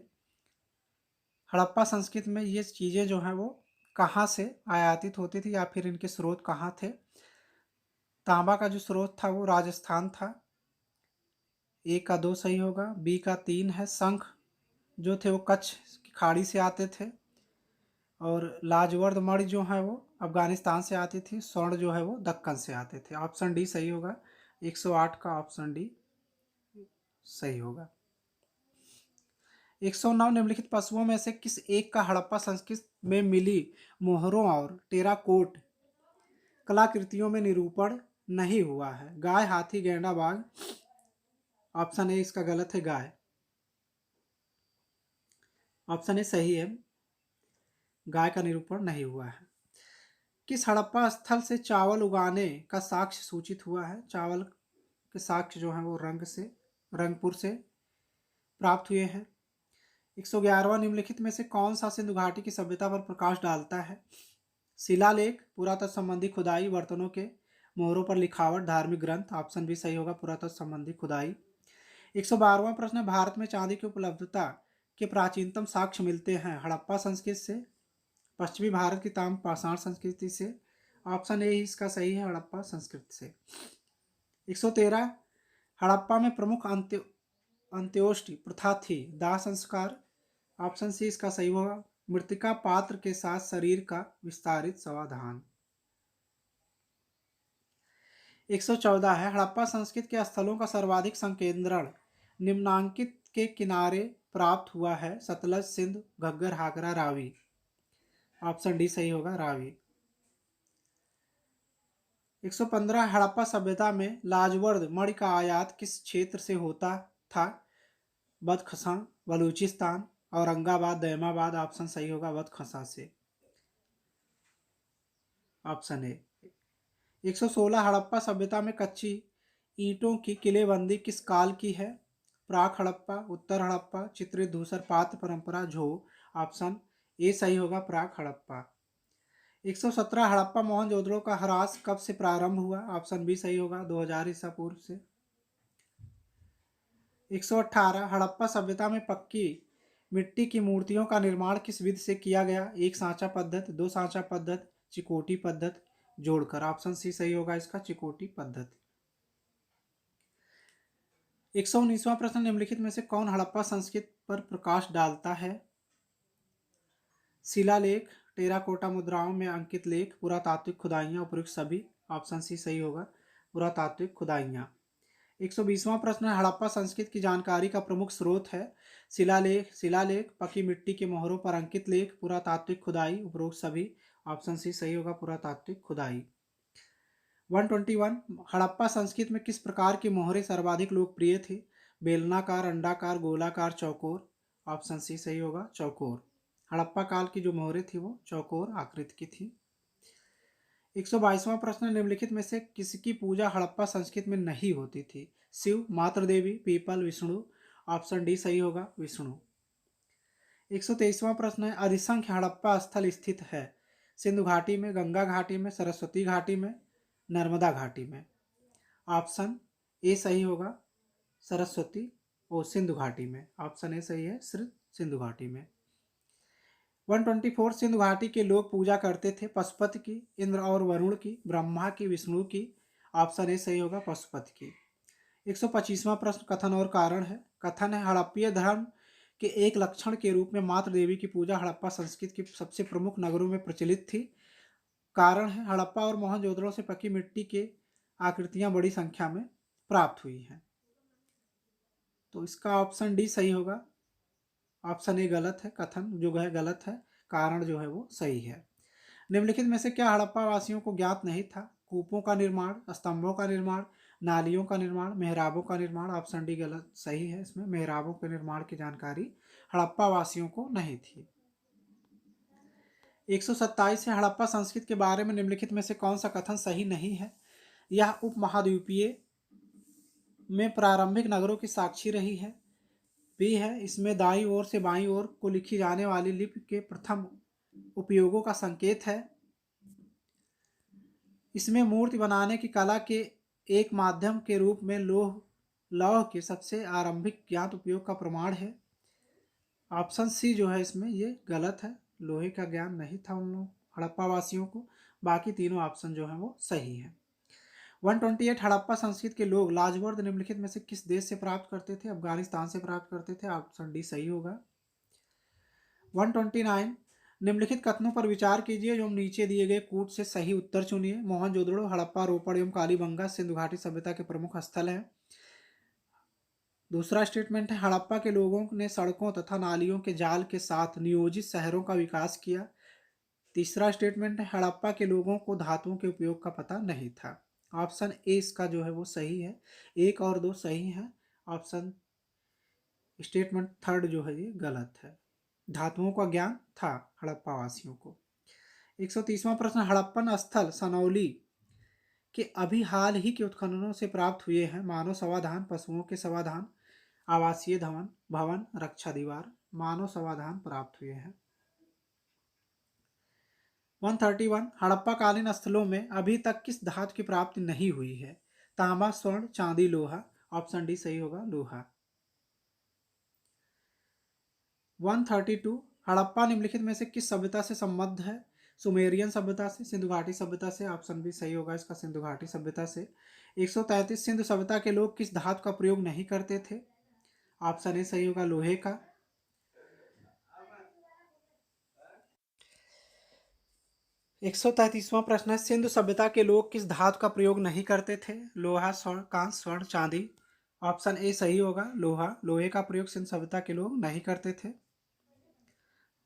हड़प्पा संस्कृति में, ये चीज़ें जो हैं वो कहाँ से आयातित होती थी या फिर इनके स्रोत कहाँ थे? तांबा का जो स्रोत था वो राजस्थान था। ए का 2 सही होगा, बी का 3 है। शंख जो थे वो कच्छ की खाड़ी से आते थे और लाजवर्द मणि जो है वो अफगानिस्तान से आती थी। स्वर्ण जो है वो दक्कन से आते थे। ऑप्शन डी सही होगा, 108 का ऑप्शन डी सही होगा। 109 निम्नलिखित पशुओं में से किस एक का हड़प्पा संस्कृति में मिली मोहरों और टेराकोट कलाकृतियों में निरूपण नहीं हुआ है? गाय, हाथी, गैंडा, बाघ। ऑप्शन ए इसका गलत है, गाय। ऑप्शन ए सही है, गाय का निरूपण नहीं हुआ है। किस हड़प्पा स्थल से चावल उगाने का साक्ष्य सूचित हुआ है? चावल के साक्ष्य जो है वो रंगपुर से प्राप्त हुए हैं। 111वां निम्नलिखित में से कौन सा सिंधु घाटी की सभ्यता पर प्रकाश डालता है? शिलालेख, पुरातत्व संबंधी खुदाई, बर्तनों के मोहरों पर लिखावट, धार्मिक ग्रंथ। ऑप्शन भी सही होगा, पुरातत्व संबंधी खुदाई। 112वां प्रश्न, भारत में चांदी की उपलब्धता के प्राचीनतम साक्ष्य मिलते हैं हड़प्पा संस्कृति से, पश्चिमी भारत की ताम्र पाषाण संस्कृति से। ऑप्शन ए इसका सही है, हड़प्पा संस्कृति से। 113 हड़प्पा में प्रमुख अंत्योष्टि प्रथा थी, दाह संस्कार। ऑप्शन सी इसका सही होगा, मृतिका पात्र के साथ शरीर का विस्तारित समाधान। 114 है, हड़प्पा संस्कृति के स्थलों का सर्वाधिक संकेंद्रण निम्नांकित के किनारे प्राप्त हुआ है? सतलज, सिंध, घग्गर, हाकरा, रावी। ऑप्शन डी सही होगा, रावी। 115 हड़प्पा सभ्यता में लाजवर्द मणि का आयात किस क्षेत्र से होता था? बदख्शां, बलूचिस्तान, औरंगाबाद, दैमाबाद। ऑप्शन सही होगा, बदख्शां से। Option A. 116 हड़प्पा सभ्यता में कच्ची ईंटों की किलेबंदी किस काल की है? प्राक हड़प्पा, उत्तर हड़प्पा, चित्रित धूसर पात्र परंपरा, झो। ऑप्शन ए सही होगा, प्राक हड़प्पा। 117 हड़प्पा मोहनजोदड़ो का ह्रास कब से प्रारंभ हुआ? ऑप्शन बी सही होगा, 2000 ईसा पूर्व से। 118 हड़प्पा सभ्यता में पक्की मिट्टी की मूर्तियों का निर्माण किस विधि से किया गया? एक सांचा पद्धति, दो सांचा पद्धति, चिकोटी पद्धति, जोड़कर। ऑप्शन सी सही होगा इसका, चिकोटी पद्धति। 119वां प्रश्न, निम्नलिखित में से कौन हड़प्पा संस्कृति पर प्रकाश डालता है? शिलालेख, टेराकोटा मुद्राओं में अंकित लेख, पुरातात्विक खुदाइयां, उपयुक्त सभी। ऑप्शन सी सही होगा, पुरातात्विक खुदाइयां। 120वां प्रश्न है, हड़प्पा संस्कृति की जानकारी का प्रमुख स्रोत है? शिलालेख, पकी मिट्टी के मोहरों पर अंकित लेख, पुरातात्विक खुदाई, उपरोक्त सभी। ऑप्शन सी सही होगा, पुरातात्विक खुदाई। 121 हड़प्पा संस्कृति में किस प्रकार की मोहरें सर्वाधिक लोकप्रिय थी? बेलनाकार, अंडाकार, गोलाकार, चौकोर। ऑप्शन सी सही होगा, चौकोर। हड़प्पा काल की जो मोहरें थी वो चौकोर आकृति की थी। 122वां प्रश्न, निम्नलिखित में से किसकी पूजा हड़प्पा संस्कृति में नहीं होती थी? शिव, मातृ देवी, पीपल, विष्णु। ऑप्शन डी सही होगा, विष्णु। 123वां प्रश्न है, अधिसंख्य हड़प्पा स्थल स्थित है? सिंधु घाटी में, गंगा घाटी में, सरस्वती घाटी में, नर्मदा घाटी में। ऑप्शन ए सही होगा, सरस्वती और सिंधु घाटी में। ऑप्शन ए सही है, सिंधु घाटी में। 124 सिंधु घाटी के लोग पूजा करते थे पशुपति की, इंद्र और वरुण की, ब्रह्मा की, विष्णु की। ऑप्शन ए सही होगा, पशुपति की। 125वां प्रश्न कथन और कारण है। कथन है हड़प्पीय धर्म के एक लक्षण के रूप में मातृ देवी की पूजा हड़प्पा संस्कृति के सबसे प्रमुख नगरों में प्रचलित थी। कारण है हड़प्पा और मोहनजोदड़ो से पकी मिट्टी के आकृतियां बड़ी संख्या में प्राप्त हुई हैं। तो इसका ऑप्शन डी सही होगा। ऑप्शन ए गलत है, कथन जो है गलत है, कारण जो है वो सही है। निम्नलिखित में से क्या हड़प्पा वासियों को ज्ञात नहीं था? कूपों का निर्माण, स्तंभों का निर्माण, नालियों का निर्माण, मेहराबों का निर्माण। ऑप्शन डी गलत सही है, इसमें मेहराबों के निर्माण की जानकारी हड़प्पा वासियों को नहीं थी। 127 है हड़प्पा संस्कृति के बारे में निम्नलिखित में से कौन सा कथन सही नहीं है? यह उपमहाद्वीपीय में प्रारंभिक नगरों की साक्षी रही है। बी है इसमें दाईं ओर से बाईं ओर को लिखी जाने वाली लिपि के प्रथम उपयोगों का संकेत है। इसमें मूर्ति बनाने की कला के एक माध्यम के रूप में लौह के सबसे आरंभिक ज्ञात उपयोग का प्रमाण है। ऑप्शन सी जो है इसमें ये गलत है, लोहे का ज्ञान नहीं था उन लोग हड़प्पा वासियों को। बाकी तीनों ऑप्शन जो है वो सही है। 128 हड़प्पा संस्कृति के लोग लाजवर्द निम्नलिखित में से किस देश से प्राप्त करते थे? अफगानिस्तान से प्राप्त करते थे। ऑप्शन डी सही होगा। 129 निम्नलिखित कथनों पर विचार कीजिए जो नीचे दिए गए कूट से सही उत्तर चुनिए। मोहनजोदड़ो, हड़प्पा, रोपड़ एवं कालीबंगा सिंधु घाटी सभ्यता के प्रमुख स्थल हैं। दूसरा स्टेटमेंट है हड़प्पा के लोगों ने सड़कों तथा नालियों के जाल के साथ नियोजित शहरों का विकास किया। तीसरा स्टेटमेंट है हड़प्पा के लोगों को धातुओं के उपयोग का पता नहीं था। ऑप्शन ए इसका जो है वो सही है, एक और दो सही है। ऑप्शन स्टेटमेंट थर्ड जो है ये गलत है, धातुओं का ज्ञान था हड़प्पा वासियों को। 130वां प्रश्न हड़प्पन स्थल सनौली के अभी हाल ही के उत्खननों से प्राप्त हुए हैं मानव समाधान, पशुओं के समाधान, आवासीय भवन, रक्षा दीवार। मानव समाधान प्राप्त हुए हैं। 131 हड़प्पा कालीन स्थलों में अभी तक किस धातु की प्राप्ति नहीं हुई है? तांबा, स्वर्ण, चांदी, लोहा। ऑप्शन डी सही होगा, लोहा। 132 हड़प्पा निम्नलिखित में से किस सभ्यता से संबद्ध है? सुमेरियन सभ्यता से, सिंधु घाटी सभ्यता से। ऑप्शन बी सही होगा इसका, सिंधु घाटी सभ्यता से। 133 सिंधु सभ्यता के लोग किस धातु का प्रयोग नहीं करते थे? ऑप्शन ए सही होगा, लोहे का। 133वां प्रश्न है सिंधु सभ्यता के लोग किस धातु का प्रयोग नहीं करते थे? लोहा, स्वर्ण, कांस्य, स्वर्ण, चांदी। ऑप्शन ए सही होगा, लोहा। लोहे का प्रयोग सिंधु सभ्यता के लोग नहीं करते थे।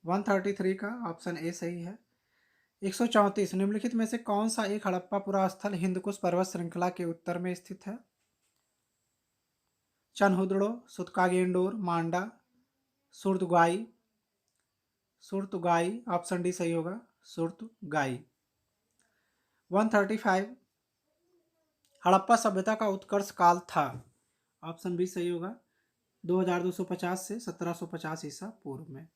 133 का ऑप्शन ए सही है। 134 निम्नलिखित में से कौन सा एक हड़प्पा पुरा स्थल हिंदकुश पर्वत श्रृंखला के उत्तर में स्थित है? चनहुदड़ो, सुतकागेंडोर, मांडा, सुरतगाई। सुरतगाई ऑप्शन डी सही होगा, सुरतगाई। 135 हड़प्पा सभ्यता का उत्कर्ष काल था। ऑप्शन बी सही होगा, 2250 से 1750 ईसा पूर्व में।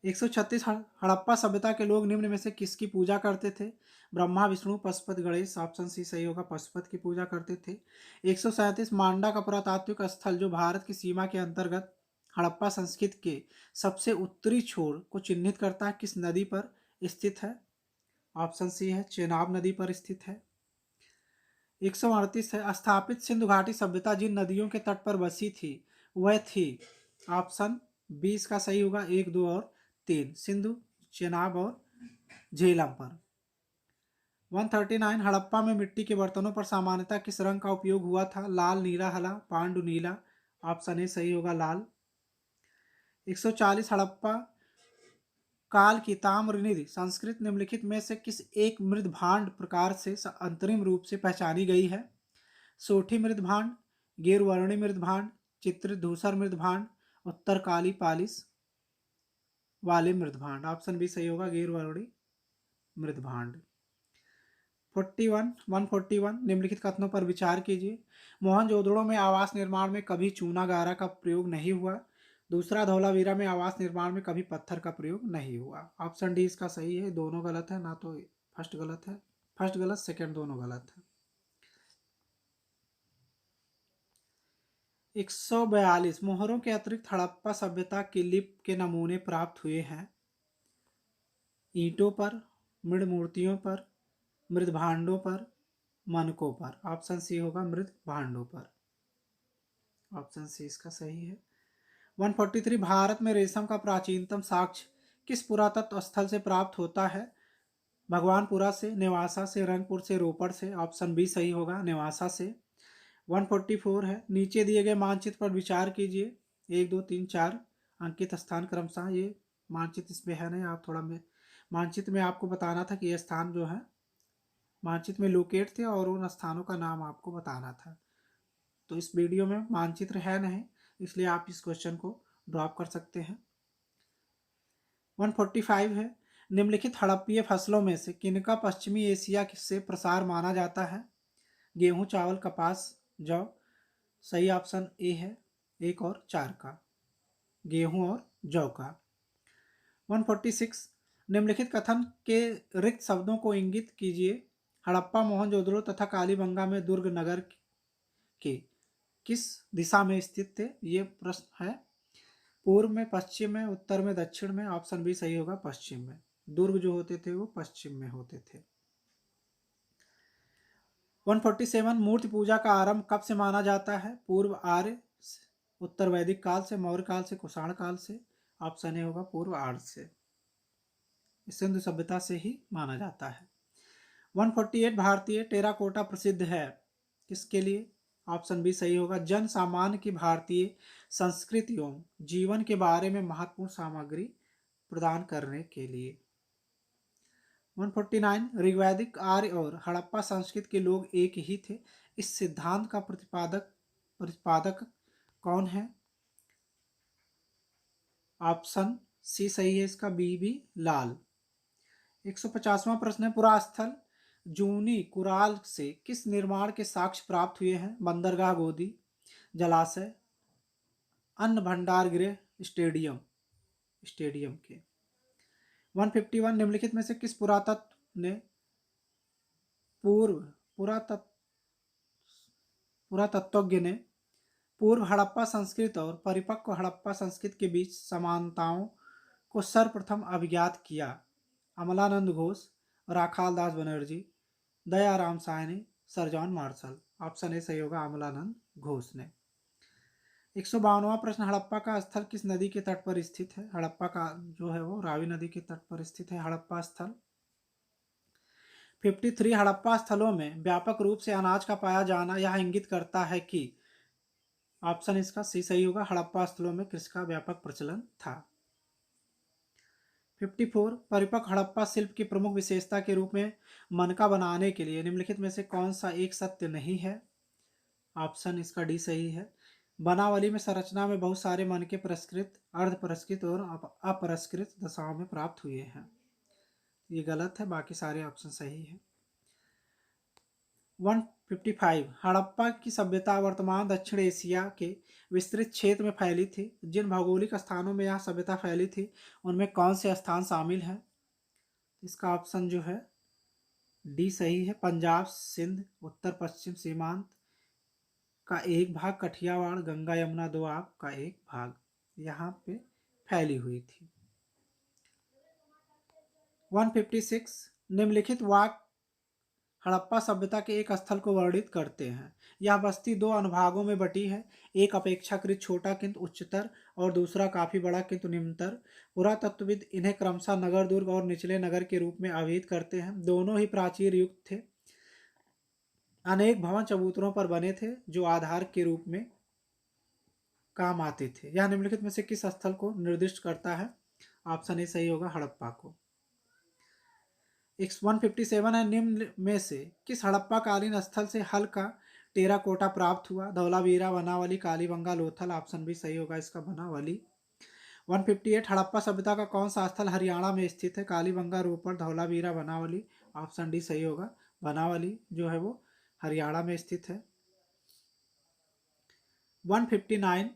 136 हड़प्पा सभ्यता के लोग निम्न में से किसकी पूजा करते थे? ब्रह्मा, विष्णु, पशुपति, गणेश। ऑप्शन सी सही होगा, पशुपति की पूजा करते थे। 137 मांडा का पुरातात्विक स्थल जो भारत की सीमा के अंतर्गत हड़प्पा संस्कृति के सबसे उत्तरी छोर को चिन्हित करता है किस नदी पर स्थित है? ऑप्शन सी है, चेनाब नदी पर स्थित है। 138 है स्थापित सिंधु घाटी सभ्यता जिन नदियों के तट पर बसी थी वह थी। ऑप्शन 20 का सही होगा, 1, 2 और 3, सिंधु, चेनाब और झेलम पर। 139 हड़प्पा में मिट्टी के बर्तनों पर सामान्यतः किस रंग का उपयोग हुआ था? लाल, नीला, हला, पांडु नीला। ऑप्शन ए सही होगा, लाल। 140 हड़प्पा काल की ताम्रनिधि संस्कृत निम्नलिखित में से किस एक मृद भांड प्रकार से अंतरिम रूप से पहचानी गई है? सोठी मृद भांड, गेरुवर्णी मृद भांड, चित्रित धूसर मृद भांड, उत्तर काली पालिश वाले मृद भांड। ऑप्शन बी सही होगा, गेरुवर्णी मृद भांड। 141 निम्नलिखित कथनों पर विचार कीजिए। मोहनजोदड़ो में आवास निर्माण में कभी चूना गारा का प्रयोग नहीं हुआ। दूसरा, धौलावीरा में आवास निर्माण में कभी पत्थर का प्रयोग नहीं हुआ। ऑप्शन डी इसका सही है, दोनों गलत है, ना तो फर्स्ट गलत है, फर्स्ट गलत, सेकंड दोनों गलत है। 142 मोहरों के अतिरिक्त हड़प्पा सभ्यता की लिपि के नमूने प्राप्त हुए हैं ईंटों पर, मृद मूर्तियों पर, मृद भांडों पर, मनकों पर। ऑप्शन सी होगा मृद भांडों पर। ऑप्शन सी इसका सही है। 143 भारत में रेशम का प्राचीनतम साक्ष्य किस पुरातत्व स्थल से प्राप्त होता है? भगवानपुरा से, नेवासा से, रंगपुर से, रोपड़ से। ऑप्शन बी सही होगा, नेवासा से। 144 है, नीचे दिए गए मानचित्र पर विचार कीजिए। 1 2 3 4 अंकित स्थान क्रमशः। ये मानचित्र इसमें है नहीं, आप थोड़ा में मानचित्र में आपको बताना था कि ये स्थान जो है मानचित्र में लोकेट थे और उन स्थानों का नाम आपको बताना था। तो इस वीडियो में मानचित्र है नहीं, इसलिए आप इस क्वेश्चन को ड्रॉप कर सकते हैं। 145 है, निम्नलिखित हड़प्पीय फसलों में से किनका पश्चिमी एशिया से प्रसार माना जाता है? गेहूं, चावल, कपास, जौ। सही ऑप्शन ए है 1 और 4 का, गेहूं और जौ का। 146 निम्नलिखित कथन के रिक्त शब्दों को इंगित कीजिए। हड़प्पा, मोहनजोदड़ो तथा कालीबंगा में दुर्ग नगर के किस दिशा में स्थित थे? ये प्रश्न है। पूर्व में, पश्चिम में, उत्तर में, दक्षिण में। ऑप्शन बी सही होगा, पश्चिम में। दुर्ग जो होते थे वो पश्चिम में होते थे। 147 मूर्ति पूजा का आरंभ कब से माना जाता है? पूर्व आर्य, उत्तर वैदिक काल से, मौर्य काल से, कुषाण काल से। ऑप्शन ए होगा पूर्व आर्य से, सिंधु सभ्यता से ही माना जाता है। 148 भारतीय टेराकोटा प्रसिद्ध है किसके लिए? ऑप्शन बी सही होगा, जन सामान्य की भारतीय संस्कृति एवं जीवन के बारे में महत्वपूर्ण सामग्री प्रदान करने के लिए। 149 ऋग्वैदिक, आर्य और हड़प्पा संस्कृति के लोग एक ही थे, इस सिद्धांत का प्रतिपादक कौन है? ऑप्शन सी सही है इसका, बी लाल। 150वां प्रश्न है, पुरास्थल जूनी कुराल से किस निर्माण के साक्ष्य प्राप्त हुए हैं? बंदरगाह, गोदी, जलाशय, अन्न भंडार गृह, स्टेडियम के। 151 निम्नलिखित में से किस पुरातत्वज्ञ ने पूर्व हड़प्पा संस्कृति और परिपक्व हड़प्पा संस्कृति के बीच समानताओं को सर्वप्रथम अभिज्ञात किया? Amalananda Ghosh, Rakhal Das Banerji, Dayaram Sahni, sir John Marshall. Option A सही होगा, अमलानंद घोष ने। 152वां प्रश्न, हड़प्पा का स्थल किस नदी के तट पर स्थित है? हड़प्पा का जो है वो रावी नदी के तट पर स्थित है हड़प्पा स्थल। 53 हड़प्पा स्थलों में व्यापक रूप से अनाज का पाया जाना यह इंगित करता है कि? ऑप्शन इसका सी सही होगा, हड़प्पा स्थलों में कृषि का व्यापक प्रचलन था। 54 परिपक्व हड़प्पा शिल्प की प्रमुख विशेषता के रूप में मनका बनाने के लिए निम्नलिखित में से कौन सा एक सत्य नहीं है? ऑप्शन इसका डी सही है, बनावली में संरचना में बहुत सारे मनके परिष्कृत, अर्ध परिष्कृत और अपरिष्कृत दशाओं में प्राप्त हुए हैं। ये गलत है, बाकी सारे ऑप्शन सही है। 155 हड़प्पा की सभ्यता वर्तमान दक्षिण एशिया के विस्तृत क्षेत्र में फैली थी। जिन भौगोलिक स्थानों में यह सभ्यता फैली थी उनमें कौन से स्थान शामिल हैं? इसका ऑप्शन जो है डी सही है, पंजाब, सिंध, उत्तर पश्चिम सीमांत का एक भाग, कठियावाड़, गंगा यमुना दोआब का एक भाग यहाँ पे फैली हुई थी। 156 निम्नलिखित वाक्य हड़प्पा सभ्यता के एक स्थल को वर्णित करते हैं। यह बस्ती दो अनुभागों में बटी है, एक अपेक्षाकृत छोटा किंतु उच्चतर और दूसरा काफी बड़ा किंतु निम्नतर। पुरातत्वविद इन्हें क्रमशः नगर, दुर्ग और निचले नगर के रूप में अभिहित करते हैं। दोनों ही प्राचीर युक्त थे। अनेक भवन चबूतरों पर बने थे जो आधार के रूप में काम आते थे। यह निम्नलिखित में से किस स्थल को निर्दिष्ट करता है? ऑप्शन ए सही होगा, हड़प्पा को। 157 है, निम्न में से किस हड़प्पा कालीन स्थल से हल का टेराकोटा प्राप्त हुआ? धौलावीरा, बनावली, कालीबंगा, लोथल। ऑप्शन भी सही होगा इसका, बनावली। 158 हड़प्पा सभ्यता का कौन सा स्थल हरियाणा में स्थित है? कालीबंगा, रोपड़, धौलावीरा, बनावली। ऑप्शन डी सही होगा, बनावली जो है वो हरियाणा में स्थित है। 159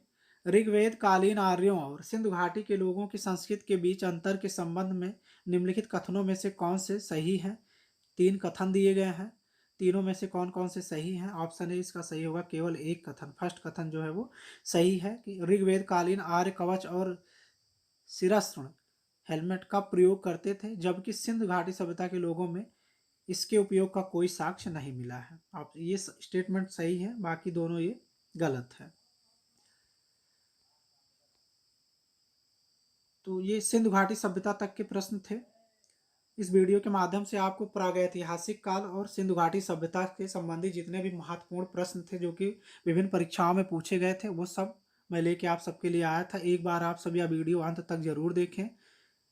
ऋग्वेद कालीन आर्यों और सिंधु घाटी के लोगों की संस्कृति के बीच अंतर के संबंध में निम्नलिखित कथनों में से कौन से सही हैं? 3 कथन दिए गए हैं। तीनों में से कौन कौन से सही हैं? ऑप्शन ए इसका सही होगा केवल एक कथन। फर्स्ट कथन जो है वो सही है कि ऋग्वेद कालीन आर्य कवच और शिरस्त्र हेलमेट का प्रयोग करते थे, जबकि सिंधु घाटी सभ्यता के लोगों में इसके उपयोग का कोई साक्ष्य नहीं मिला है। आप ये स्टेटमेंट सही है, बाकी दोनों ये गलत है। तो ये सिंधु घाटी सभ्यता तक के प्रश्न थे। इस वीडियो के माध्यम से आपको प्रागैतिहासिक काल और सिंधु घाटी सभ्यता के संबंधित जितने भी महत्वपूर्ण प्रश्न थे जो कि विभिन्न परीक्षाओं में पूछे गए थे, वो सब मैं लेके आप सबके लिए आया था। एक बार आप सब यह वीडियो अंत तक जरूर देखें।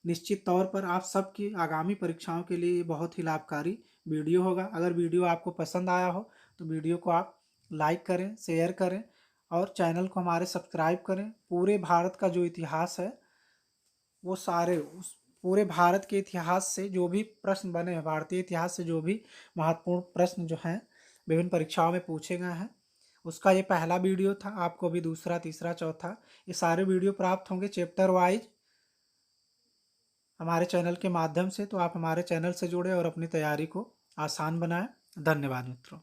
निश्चित तौर पर आप सबकी आगामी परीक्षाओं के लिए बहुत ही लाभकारी वीडियो होगा। अगर वीडियो आपको पसंद आया हो तो वीडियो को आप लाइक करें, शेयर करें और चैनल को हमारे सब्सक्राइब करें। पूरे भारत का जो इतिहास है वो सारे उस पूरे भारत के इतिहास से जो भी प्रश्न बने हैं, भारतीय इतिहास से जो भी महत्वपूर्ण प्रश्न जो हैं विभिन्न परीक्षाओं में पूछे गए हैं, उसका ये पहला वीडियो था। आपको भी दूसरा, तीसरा, चौथा ये सारे वीडियो प्राप्त होंगे चैप्टर वाइज हमारे चैनल के माध्यम से। तो आप हमारे चैनल से जुड़े और अपनी तैयारी को आसान बनाएं। धन्यवाद मित्रों।